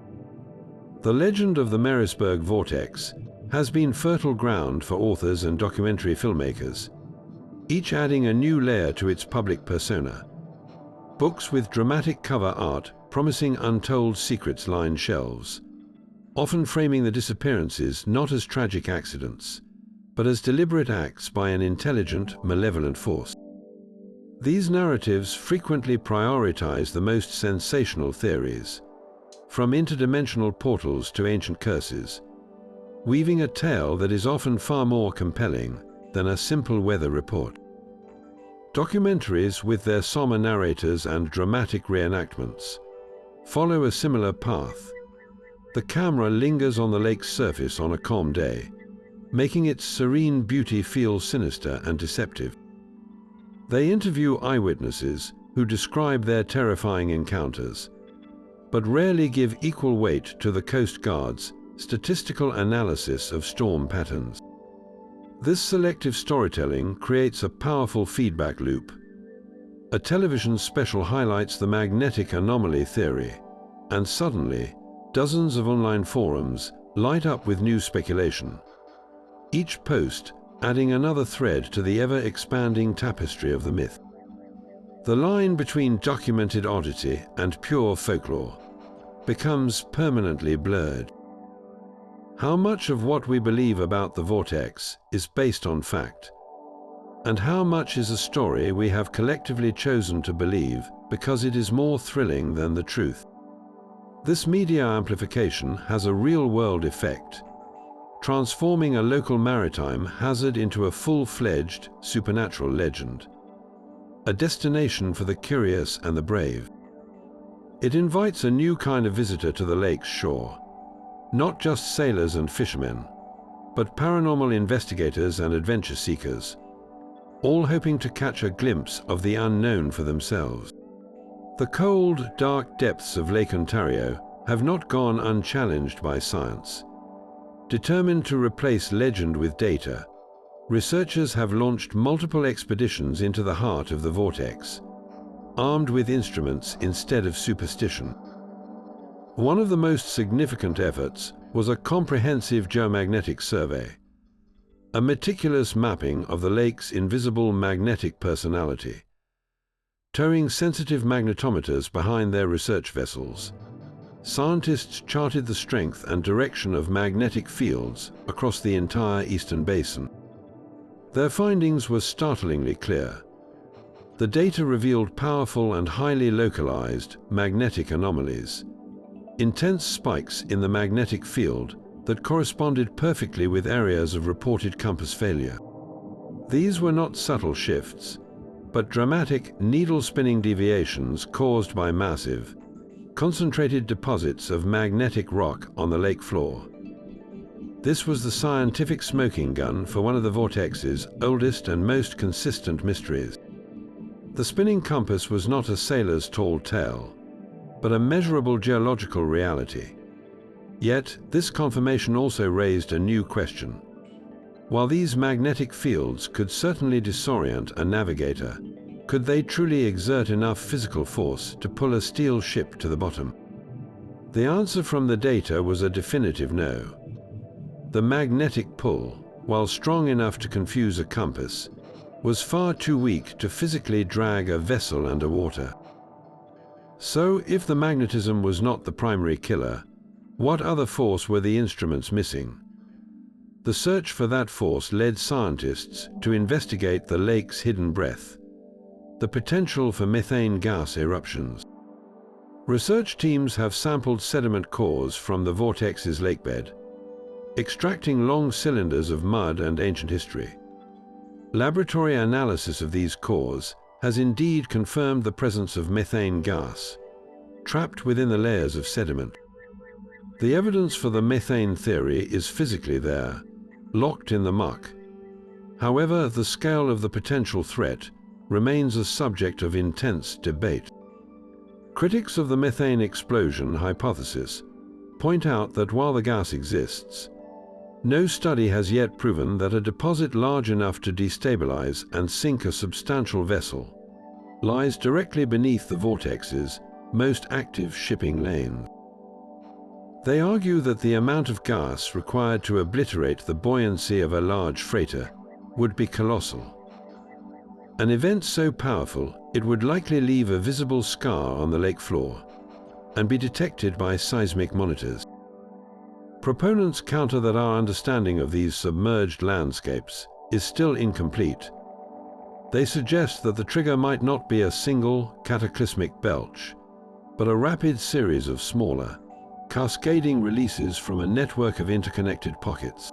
The legend of the Marysburgh Vortex has been fertile ground for authors and documentary filmmakers, each adding a new layer to its public persona. Books with dramatic cover art promising untold secrets line shelves, often framing the disappearances not as tragic accidents, but as deliberate acts by an intelligent, malevolent force. These narratives frequently prioritize the most sensational theories, from interdimensional portals to ancient curses, weaving a tale that is often far more compelling than a simple weather report. Documentaries, with their somber narrators and dramatic reenactments, follow a similar path. The camera lingers on the lake's surface on a calm day, making its serene beauty feel sinister and deceptive. They interview eyewitnesses who describe their terrifying encounters, but rarely give equal weight to the Coast Guard's statistical analysis of storm patterns. This selective storytelling creates a powerful feedback loop. A television special highlights the magnetic anomaly theory, and suddenly, dozens of online forums light up with new speculation, each post adding another thread to the ever-expanding tapestry of the myth. The line between documented oddity and pure folklore becomes permanently blurred. How much of what we believe about the vortex is based on fact, and how much is a story we have collectively chosen to believe because it is more thrilling than the truth? This media amplification has a real-world effect, transforming a local maritime hazard into a full-fledged supernatural legend, a destination for the curious and the brave. It invites a new kind of visitor to the lake's shore, not just sailors and fishermen, but paranormal investigators and adventure seekers, all hoping to catch a glimpse of the unknown for themselves. The cold, dark depths of Lake Ontario have not gone unchallenged by science. Determined to replace legend with data, researchers have launched multiple expeditions into the heart of the vortex, armed with instruments instead of superstition. One of the most significant efforts was a comprehensive geomagnetic survey, a meticulous mapping of the lake's invisible magnetic personality. Towing sensitive magnetometers behind their research vessels, scientists charted the strength and direction of magnetic fields across the entire eastern basin. Their findings were startlingly clear. The data revealed powerful and highly localized magnetic anomalies, intense spikes in the magnetic field that corresponded perfectly with areas of reported compass failure. These were not subtle shifts, but dramatic needle-spinning deviations caused by massive, concentrated deposits of magnetic rock on the lake floor. This was the scientific smoking gun for one of the vortex's oldest and most consistent mysteries. The spinning compass was not a sailor's tall tale, but a measurable geological reality. Yet, this confirmation also raised a new question. While these magnetic fields could certainly disorient a navigator, could they truly exert enough physical force to pull a steel ship to the bottom? The answer from the data was a definitive no. The magnetic pull, while strong enough to confuse a compass, was far too weak to physically drag a vessel underwater. So, if the magnetism was not the primary killer, what other force were the instruments missing? The search for that force led scientists to investigate the lake's hidden breath, the potential for methane gas eruptions. Research teams have sampled sediment cores from the vortex's lakebed, extracting long cylinders of mud and ancient history. Laboratory analysis of these cores has indeed confirmed the presence of methane gas, trapped within the layers of sediment. The evidence for the methane theory is physically there, locked in the muck. However, the scale of the potential threat remains a subject of intense debate. Critics of the methane explosion hypothesis point out that while the gas exists, no study has yet proven that a deposit large enough to destabilize and sink a substantial vessel lies directly beneath the vortex's most active shipping lanes. They argue that the amount of gas required to obliterate the buoyancy of a large freighter would be colossal. An event so powerful, it would likely leave a visible scar on the lake floor and be detected by seismic monitors. Proponents counter that our understanding of these submerged landscapes is still incomplete. They suggest that the trigger might not be a single cataclysmic belch, but a rapid series of smaller, cascading releases from a network of interconnected pockets.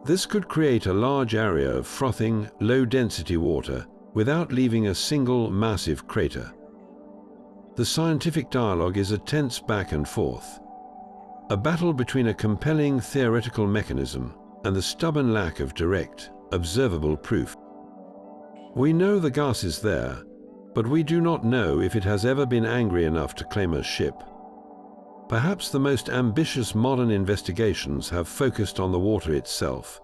This could create a large area of frothing, low-density water without leaving a single massive crater. The scientific dialogue is a tense back and forth, a battle between a compelling theoretical mechanism and the stubborn lack of direct, observable proof. We know the gas is there, but we do not know if it has ever been angry enough to claim a ship. Perhaps the most ambitious modern investigations have focused on the water itself,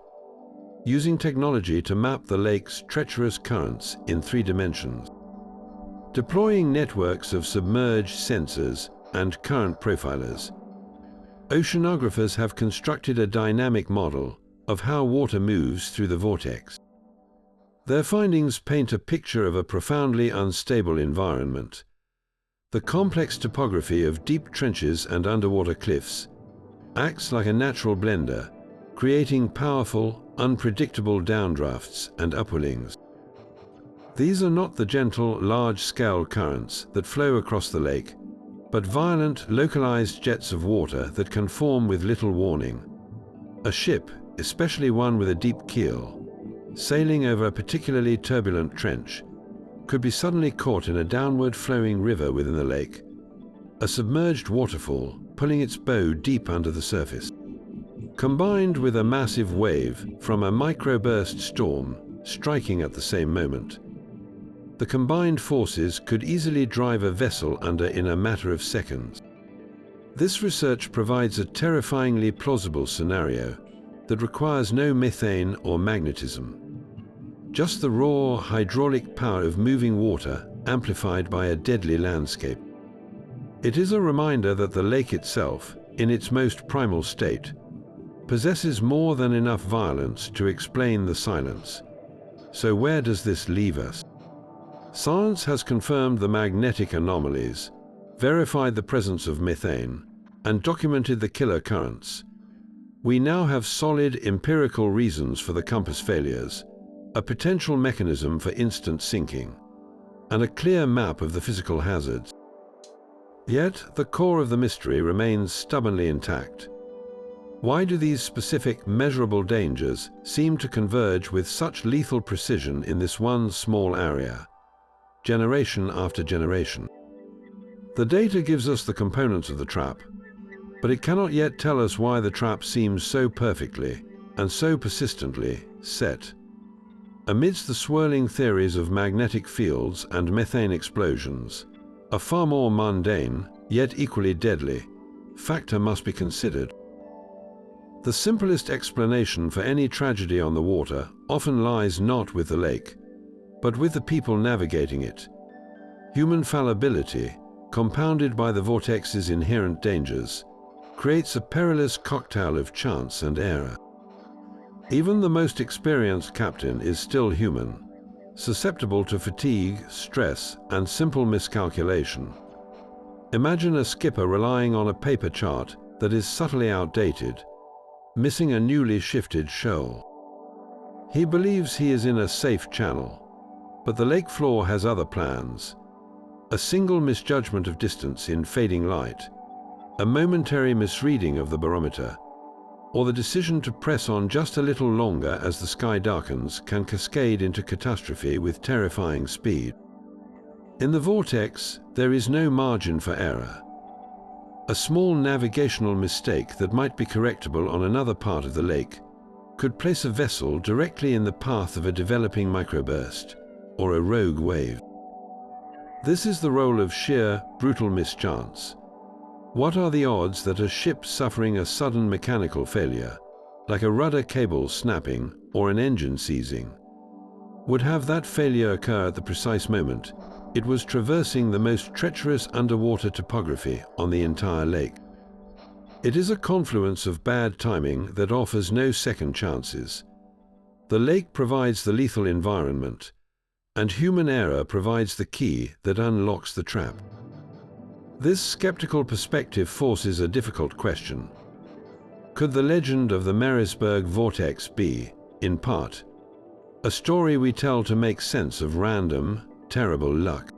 using technology to map the lake's treacherous currents in 3 dimensions. Deploying networks of submerged sensors and current profilers, oceanographers have constructed a dynamic model of how water moves through the vortex. Their findings paint a picture of a profoundly unstable environment. The complex topography of deep trenches and underwater cliffs acts like a natural blender, creating powerful, unpredictable downdrafts and upwellings. These are not the gentle, large-scale currents that flow across the lake, but violent, localized jets of water that can form with little warning. A ship, especially one with a deep keel, sailing over a particularly turbulent trench, could be suddenly caught in a downward flowing river within the lake, a submerged waterfall pulling its bow deep under the surface. Combined with a massive wave from a microburst storm striking at the same moment, the combined forces could easily drive a vessel under in a matter of seconds. This research provides a terrifyingly plausible scenario that requires no methane or magnetism, just the raw hydraulic power of moving water amplified by a deadly landscape. It is a reminder that the lake itself, in its most primal state, possesses more than enough violence to explain the silence. So where does this leave us? Science has confirmed the magnetic anomalies, verified the presence of methane, and documented the killer currents. We now have solid empirical reasons for the compass failures, a potential mechanism for instant sinking, and a clear map of the physical hazards. Yet, the core of the mystery remains stubbornly intact. Why do these specific, measurable dangers seem to converge with such lethal precision in this one small area, generation after generation? The data gives us the components of the trap, but it cannot yet tell us why the trap seems so perfectly and so persistently set. Amidst the swirling theories of magnetic fields and methane explosions, a far more mundane, yet equally deadly, factor must be considered. The simplest explanation for any tragedy on the water often lies not with the lake, but with the people navigating it. Human fallibility, compounded by the vortex's inherent dangers, creates a perilous cocktail of chance and error. Even the most experienced captain is still human, susceptible to fatigue, stress, and simple miscalculation. Imagine a skipper relying on a paper chart that is subtly outdated, missing a newly shifted shoal. He believes he is in a safe channel, but the lake floor has other plans. A single misjudgment of distance in fading light, a momentary misreading of the barometer, or the decision to press on just a little longer as the sky darkens can cascade into catastrophe with terrifying speed. In the vortex, there is no margin for error. A small navigational mistake that might be correctable on another part of the lake could place a vessel directly in the path of a developing microburst or a rogue wave. This is the role of sheer, brutal mischance. What are the odds that a ship suffering a sudden mechanical failure, like a rudder cable snapping or an engine seizing, would have that failure occur at the precise moment it was traversing the most treacherous underwater topography on the entire lake? It is a confluence of bad timing that offers no second chances. The lake provides the lethal environment, and human error provides the key that unlocks the trap. This skeptical perspective forces a difficult question. Could the legend of the Marysburgh Vortex be, in part, a story we tell to make sense of random, terrible luck?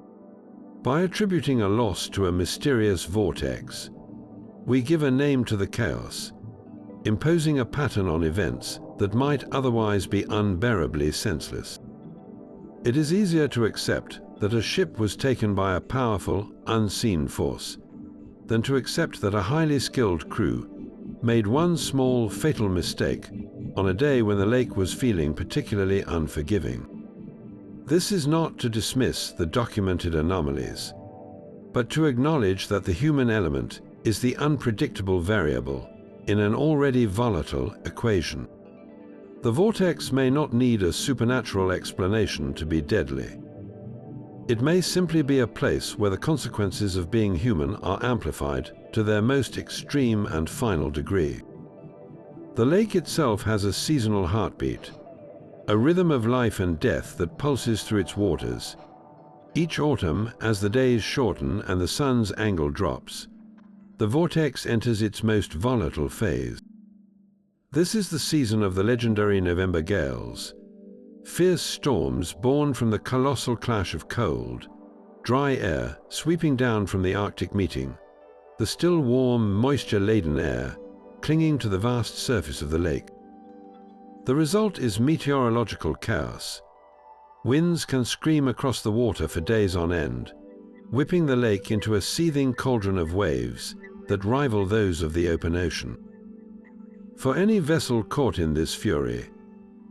By attributing a loss to a mysterious vortex, we give a name to the chaos, imposing a pattern on events that might otherwise be unbearably senseless. It is easier to accept that a ship was taken by a powerful, unseen force than to accept that a highly skilled crew made one small, fatal mistake on a day when the lake was feeling particularly unforgiving. This is not to dismiss the documented anomalies, but to acknowledge that the human element is the unpredictable variable in an already volatile equation. The vortex may not need a supernatural explanation to be deadly. It may simply be a place where the consequences of being human are amplified to their most extreme and final degree. The lake itself has a seasonal heartbeat, a rhythm of life and death that pulses through its waters. Each autumn, as the days shorten and the sun's angle drops, the vortex enters its most volatile phase. This is the season of the legendary November gales, fierce storms born from the colossal clash of cold, dry air sweeping down from the Arctic meeting, the still warm, moisture-laden air clinging to the vast surface of the lake. The result is meteorological chaos. Winds can scream across the water for days on end, whipping the lake into a seething cauldron of waves that rival those of the open ocean. For any vessel caught in this fury,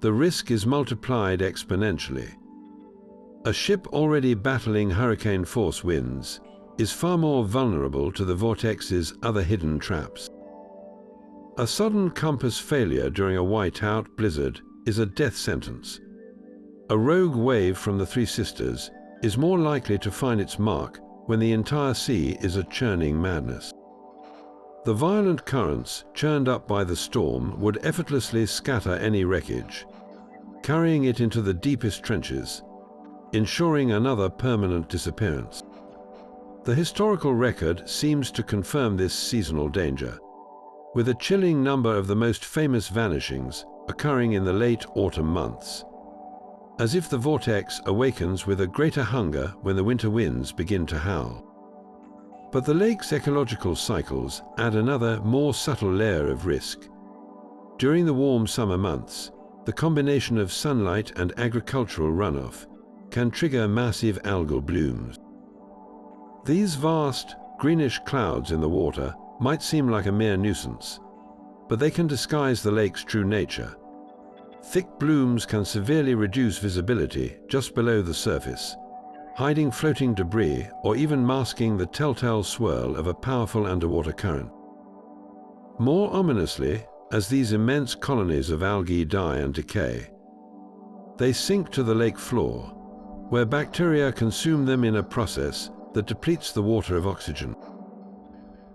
the risk is multiplied exponentially. A ship already battling hurricane-force winds is far more vulnerable to the vortex's other hidden traps. A sudden compass failure during a whiteout blizzard is a death sentence. A rogue wave from the Three Sisters is more likely to find its mark when the entire sea is a churning madness. The violent currents churned up by the storm would effortlessly scatter any wreckage, carrying it into the deepest trenches, ensuring another permanent disappearance. The historical record seems to confirm this seasonal danger, with a chilling number of the most famous vanishings occurring in the late autumn months. as if the vortex awakens with a greater hunger when the winter winds begin to howl. But the lake's ecological cycles add another, more subtle layer of risk. During the warm summer months, the combination of sunlight and agricultural runoff can trigger massive algal blooms. These vast, greenish clouds in the water might seem like a mere nuisance, but they can disguise the lake's true nature. Thick blooms can severely reduce visibility just below the surface, hiding floating debris or even masking the telltale swirl of a powerful underwater current. More ominously, as these immense colonies of algae die and decay, they sink to the lake floor, where bacteria consume them in a process that depletes the water of oxygen.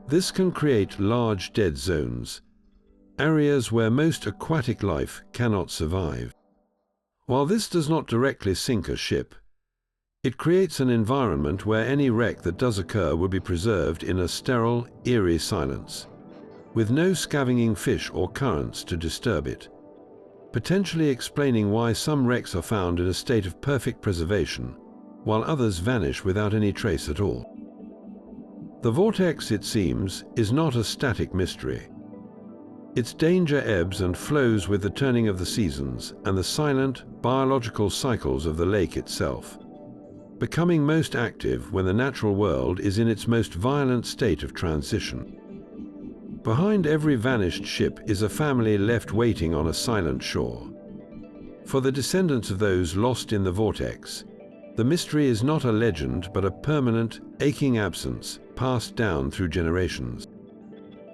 This can create large dead zones, areas where most aquatic life cannot survive. While this does not directly sink a ship, it creates an environment where any wreck that does occur will be preserved in a sterile, eerie silence, with no scavenging fish or currents to disturb it, potentially explaining why some wrecks are found in a state of perfect preservation, while others vanish without any trace at all. The vortex, it seems, is not a static mystery. Its danger ebbs and flows with the turning of the seasons and the silent, biological cycles of the lake itself, becoming most active when the natural world is in its most violent state of transition. Behind every vanished ship is a family left waiting on a silent shore. For the descendants of those lost in the vortex, the mystery is not a legend but a permanent, aching absence passed down through generations.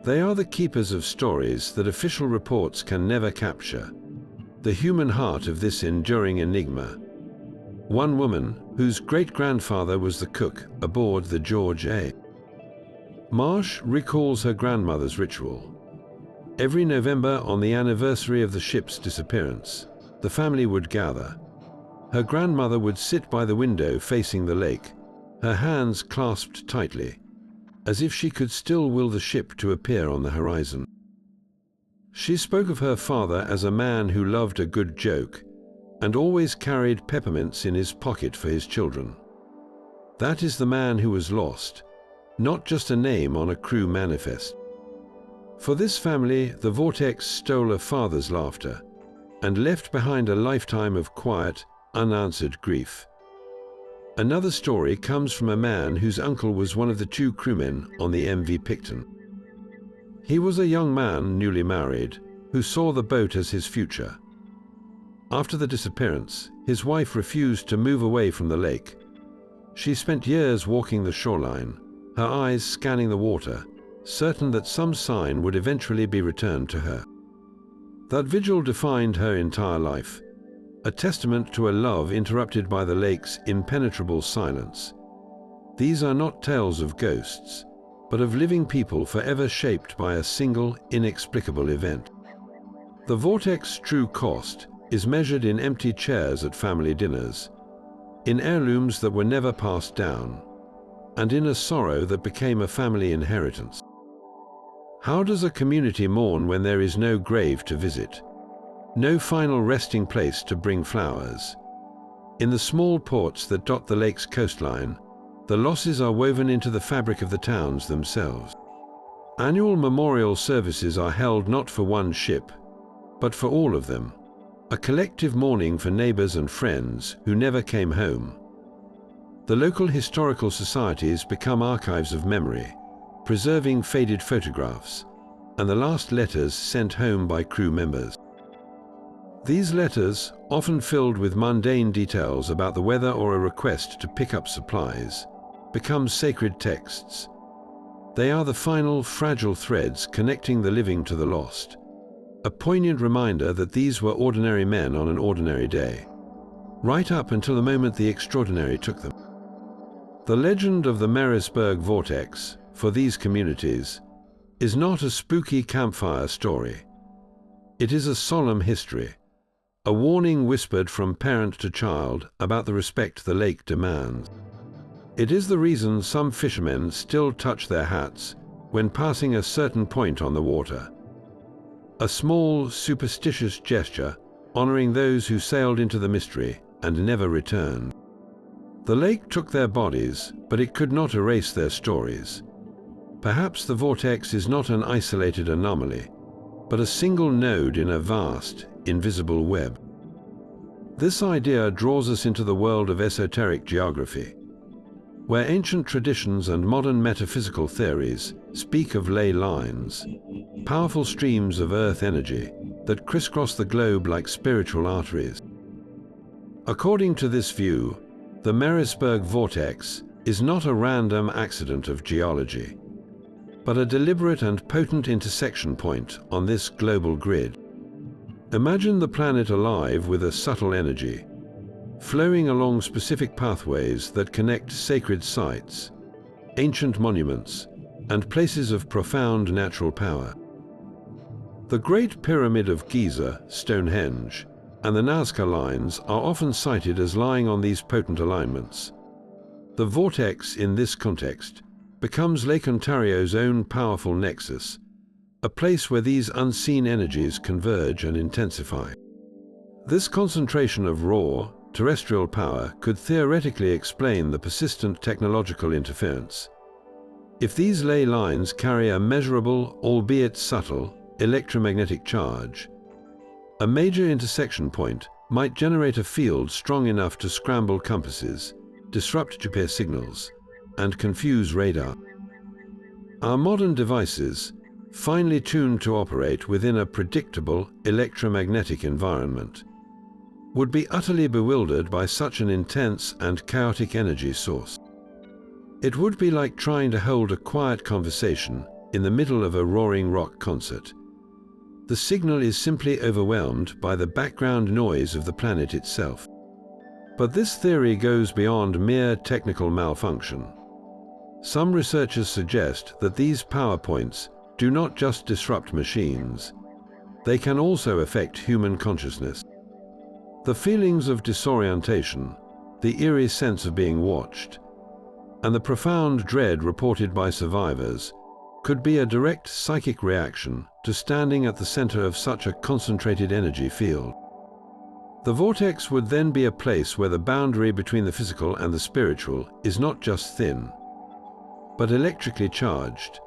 They are the keepers of stories that official reports can never capture, the human heart of this enduring enigma. One woman, whose great-grandfather was the cook aboard the George A. Marsh, recalls her grandmother's ritual. Every November, on the anniversary of the ship's disappearance, the family would gather. Her grandmother would sit by the window facing the lake, her hands clasped tightly, as if she could still will the ship to appear on the horizon. She spoke of her father as a man who loved a good joke and always carried peppermints in his pocket for his children. That is the man who was lost, not just a name on a crew manifest. For this family, the vortex stole a father's laughter and left behind a lifetime of quiet, unanswered grief. Another story comes from a man whose uncle was one of the 2 crewmen on the MV Picton. He was a young man, newly married, who saw the boat as his future. After the disappearance, his wife refused to move away from the lake. She spent years walking the shoreline, her eyes scanning the water, certain that some sign would eventually be returned to her. That vigil defined her entire life, a testament to a love interrupted by the lake's impenetrable silence. These are not tales of ghosts, but of living people forever shaped by a single, inexplicable event. The vortex's true cost is measured in empty chairs at family dinners, in heirlooms that were never passed down, and in a sorrow that became a family inheritance. How does a community mourn when there is no grave to visit? No final resting place to bring flowers? In the small ports that dot the lake's coastline, the losses are woven into the fabric of the towns themselves. Annual memorial services are held not for one ship, but for all of them, a collective mourning for neighbors and friends who never came home. The local historical societies become archives of memory, preserving faded photographs and the last letters sent home by crew members. These letters, often filled with mundane details about the weather or a request to pick up supplies, become sacred texts. They are the final, fragile threads connecting the living to the lost, a poignant reminder that these were ordinary men on an ordinary day, right up until the moment the extraordinary took them. The legend of the Marysburgh Vortex, for these communities, is not a spooky campfire story. It is a solemn history, a warning whispered from parent to child about the respect the lake demands. It is the reason some fishermen still touch their hats when passing a certain point on the water. A small, superstitious gesture honoring those who sailed into the mystery and never returned. The lake took their bodies, but it could not erase their stories. Perhaps the vortex is not an isolated anomaly, but a single node in a vast, invisible web. This idea draws us into the world of esoteric geography, where ancient traditions and modern metaphysical theories speak of ley lines, powerful streams of earth energy that crisscross the globe like spiritual arteries. According to this view, the Marysburgh Vortex is not a random accident of geology, but a deliberate and potent intersection point on this global grid. Imagine the planet alive with a subtle energy, flowing along specific pathways that connect sacred sites, ancient monuments, and places of profound natural power. The Great Pyramid of Giza, Stonehenge, and the Nazca lines are often cited as lying on these potent alignments. The vortex, in this context, becomes Lake Ontario's own powerful nexus, a place where these unseen energies converge and intensify. This concentration of raw, terrestrial power could theoretically explain the persistent technological interference. If these ley lines carry a measurable, albeit subtle, electromagnetic charge, a major intersection point might generate a field strong enough to scramble compasses, disrupt GPS signals, and confuse radar. Our modern devices, finely tuned to operate within a predictable electromagnetic environment, would be utterly bewildered by such an intense and chaotic energy source. It would be like trying to hold a quiet conversation in the middle of a roaring rock concert. The signal is simply overwhelmed by the background noise of the planet itself. But this theory goes beyond mere technical malfunction. Some researchers suggest that these power points do not just disrupt machines, they can also affect human consciousness. The feelings of disorientation, the eerie sense of being watched, and the profound dread reported by survivors could be a direct psychic reaction to standing at the center of such a concentrated energy field. The vortex would then be a place where the boundary between the physical and the spiritual is not just thin, but electrically charged.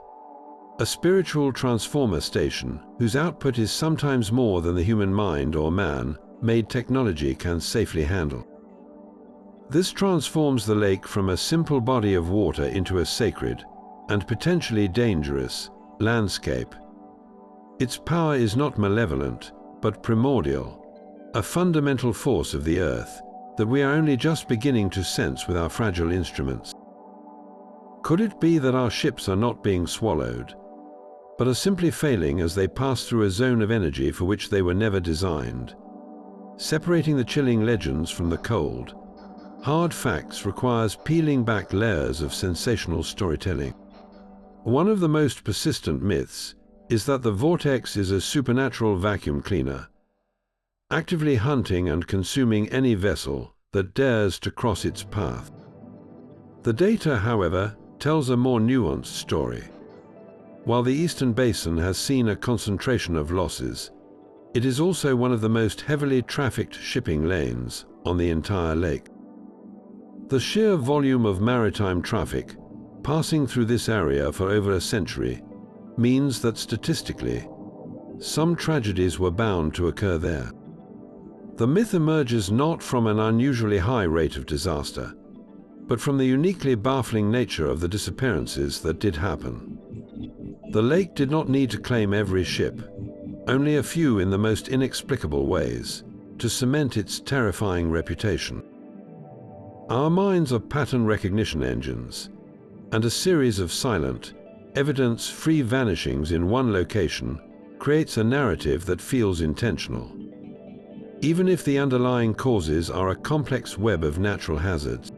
A spiritual transformer station whose output is sometimes more than the human mind or man-made technology can safely handle. This transforms the lake from a simple body of water into a sacred, and potentially dangerous, landscape. Its power is not malevolent, but primordial, a fundamental force of the earth that we are only just beginning to sense with our fragile instruments. Could it be that our ships are not being swallowed, but are simply failing as they pass through a zone of energy for which they were never designed? Separating the chilling legends from the cold, hard facts requires peeling back layers of sensational storytelling. One of the most persistent myths is that the vortex is a supernatural vacuum cleaner, actively hunting and consuming any vessel that dares to cross its path. The data, however, tells a more nuanced story. While the Eastern Basin has seen a concentration of losses, it is also one of the most heavily trafficked shipping lanes on the entire lake. The sheer volume of maritime traffic passing through this area for over a century means that statistically, some tragedies were bound to occur there. The myth emerges not from an unusually high rate of disaster, but from the uniquely baffling nature of the disappearances that did happen. The lake did not need to claim every ship, only a few in the most inexplicable ways, to cement its terrifying reputation. Our minds are pattern recognition engines, and a series of silent, evidence-free vanishings in one location creates a narrative that feels intentional, even if the underlying causes are a complex web of natural hazards.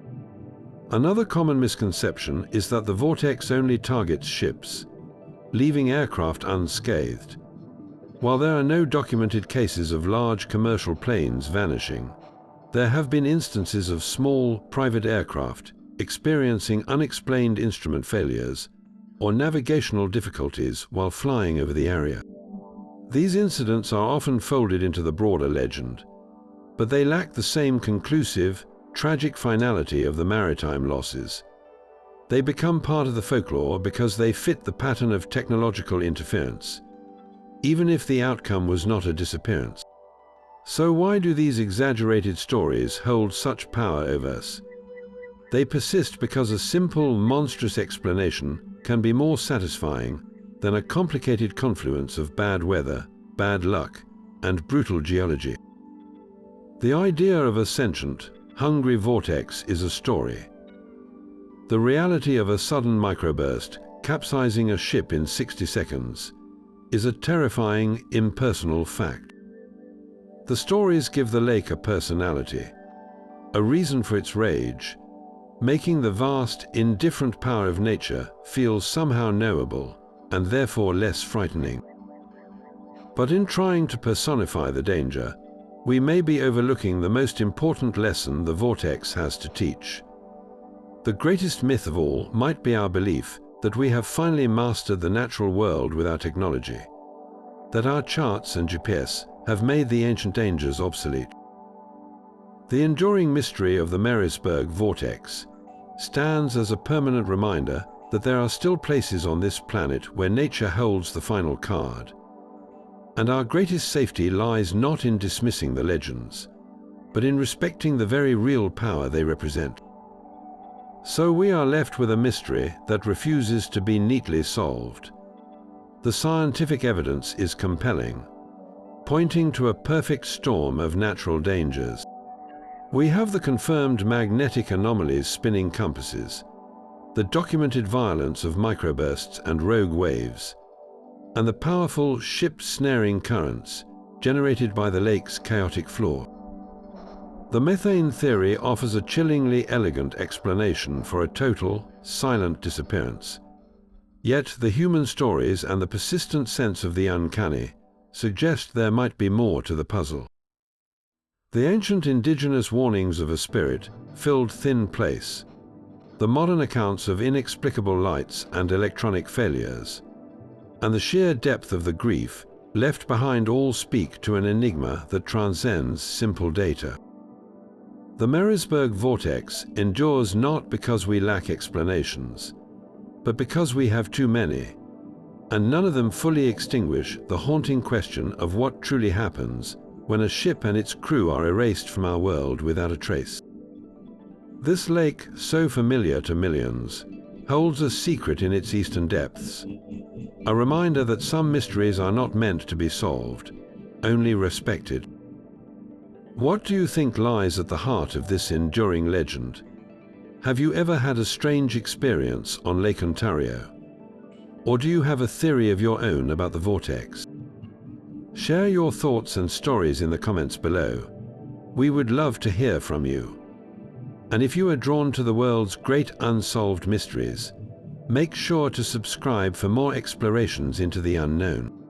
Another common misconception is that the vortex only targets ships, leaving aircraft unscathed. While there are no documented cases of large commercial planes vanishing, there have been instances of small, private aircraft experiencing unexplained instrument failures or navigational difficulties while flying over the area. These incidents are often folded into the broader legend, but they lack the same conclusive, tragic finality of the maritime losses. They become part of the folklore because they fit the pattern of technological interference, even if the outcome was not a disappearance. So why do these exaggerated stories hold such power over us? They persist because a simple, monstrous explanation can be more satisfying than a complicated confluence of bad weather, bad luck, and brutal geology. The idea of a sentient, hungry vortex is a story. The reality of a sudden microburst capsizing a ship in 60 seconds is a terrifying, impersonal fact. The stories give the lake a personality, a reason for its rage, making the vast, indifferent power of nature feel somehow knowable and therefore less frightening. But in trying to personify the danger, we may be overlooking the most important lesson the vortex has to teach. The greatest myth of all might be our belief that we have finally mastered the natural world with our technology, that our charts and GPS have made the ancient dangers obsolete. The enduring mystery of the Marysburgh Vortex stands as a permanent reminder that there are still places on this planet where nature holds the final card. And our greatest safety lies not in dismissing the legends, but in respecting the very real power they represent. So we are left with a mystery that refuses to be neatly solved. The scientific evidence is compelling, pointing to a perfect storm of natural dangers. We have the confirmed magnetic anomalies spinning compasses, the documented violence of microbursts and rogue waves, and the powerful ship-snaring currents generated by the lake's chaotic floor. The methane theory offers a chillingly elegant explanation for a total, silent disappearance. Yet the human stories and the persistent sense of the uncanny suggest there might be more to the puzzle. The ancient indigenous warnings of a spirit filled thin place. The modern accounts of inexplicable lights and electronic failures, and the sheer depth of the grief left behind all speak to an enigma that transcends simple data. The Marysburgh Vortex endures not because we lack explanations, but because we have too many, and none of them fully extinguish the haunting question of what truly happens when a ship and its crew are erased from our world without a trace. This lake, so familiar to millions, holds a secret in its eastern depths, a reminder that some mysteries are not meant to be solved, only respected. What do you think lies at the heart of this enduring legend? Have you ever had a strange experience on Lake Ontario? Or do you have a theory of your own about the vortex? Share your thoughts and stories in the comments below. We would love to hear from you. And if you are drawn to the world's great unsolved mysteries, make sure to subscribe for more explorations into the unknown.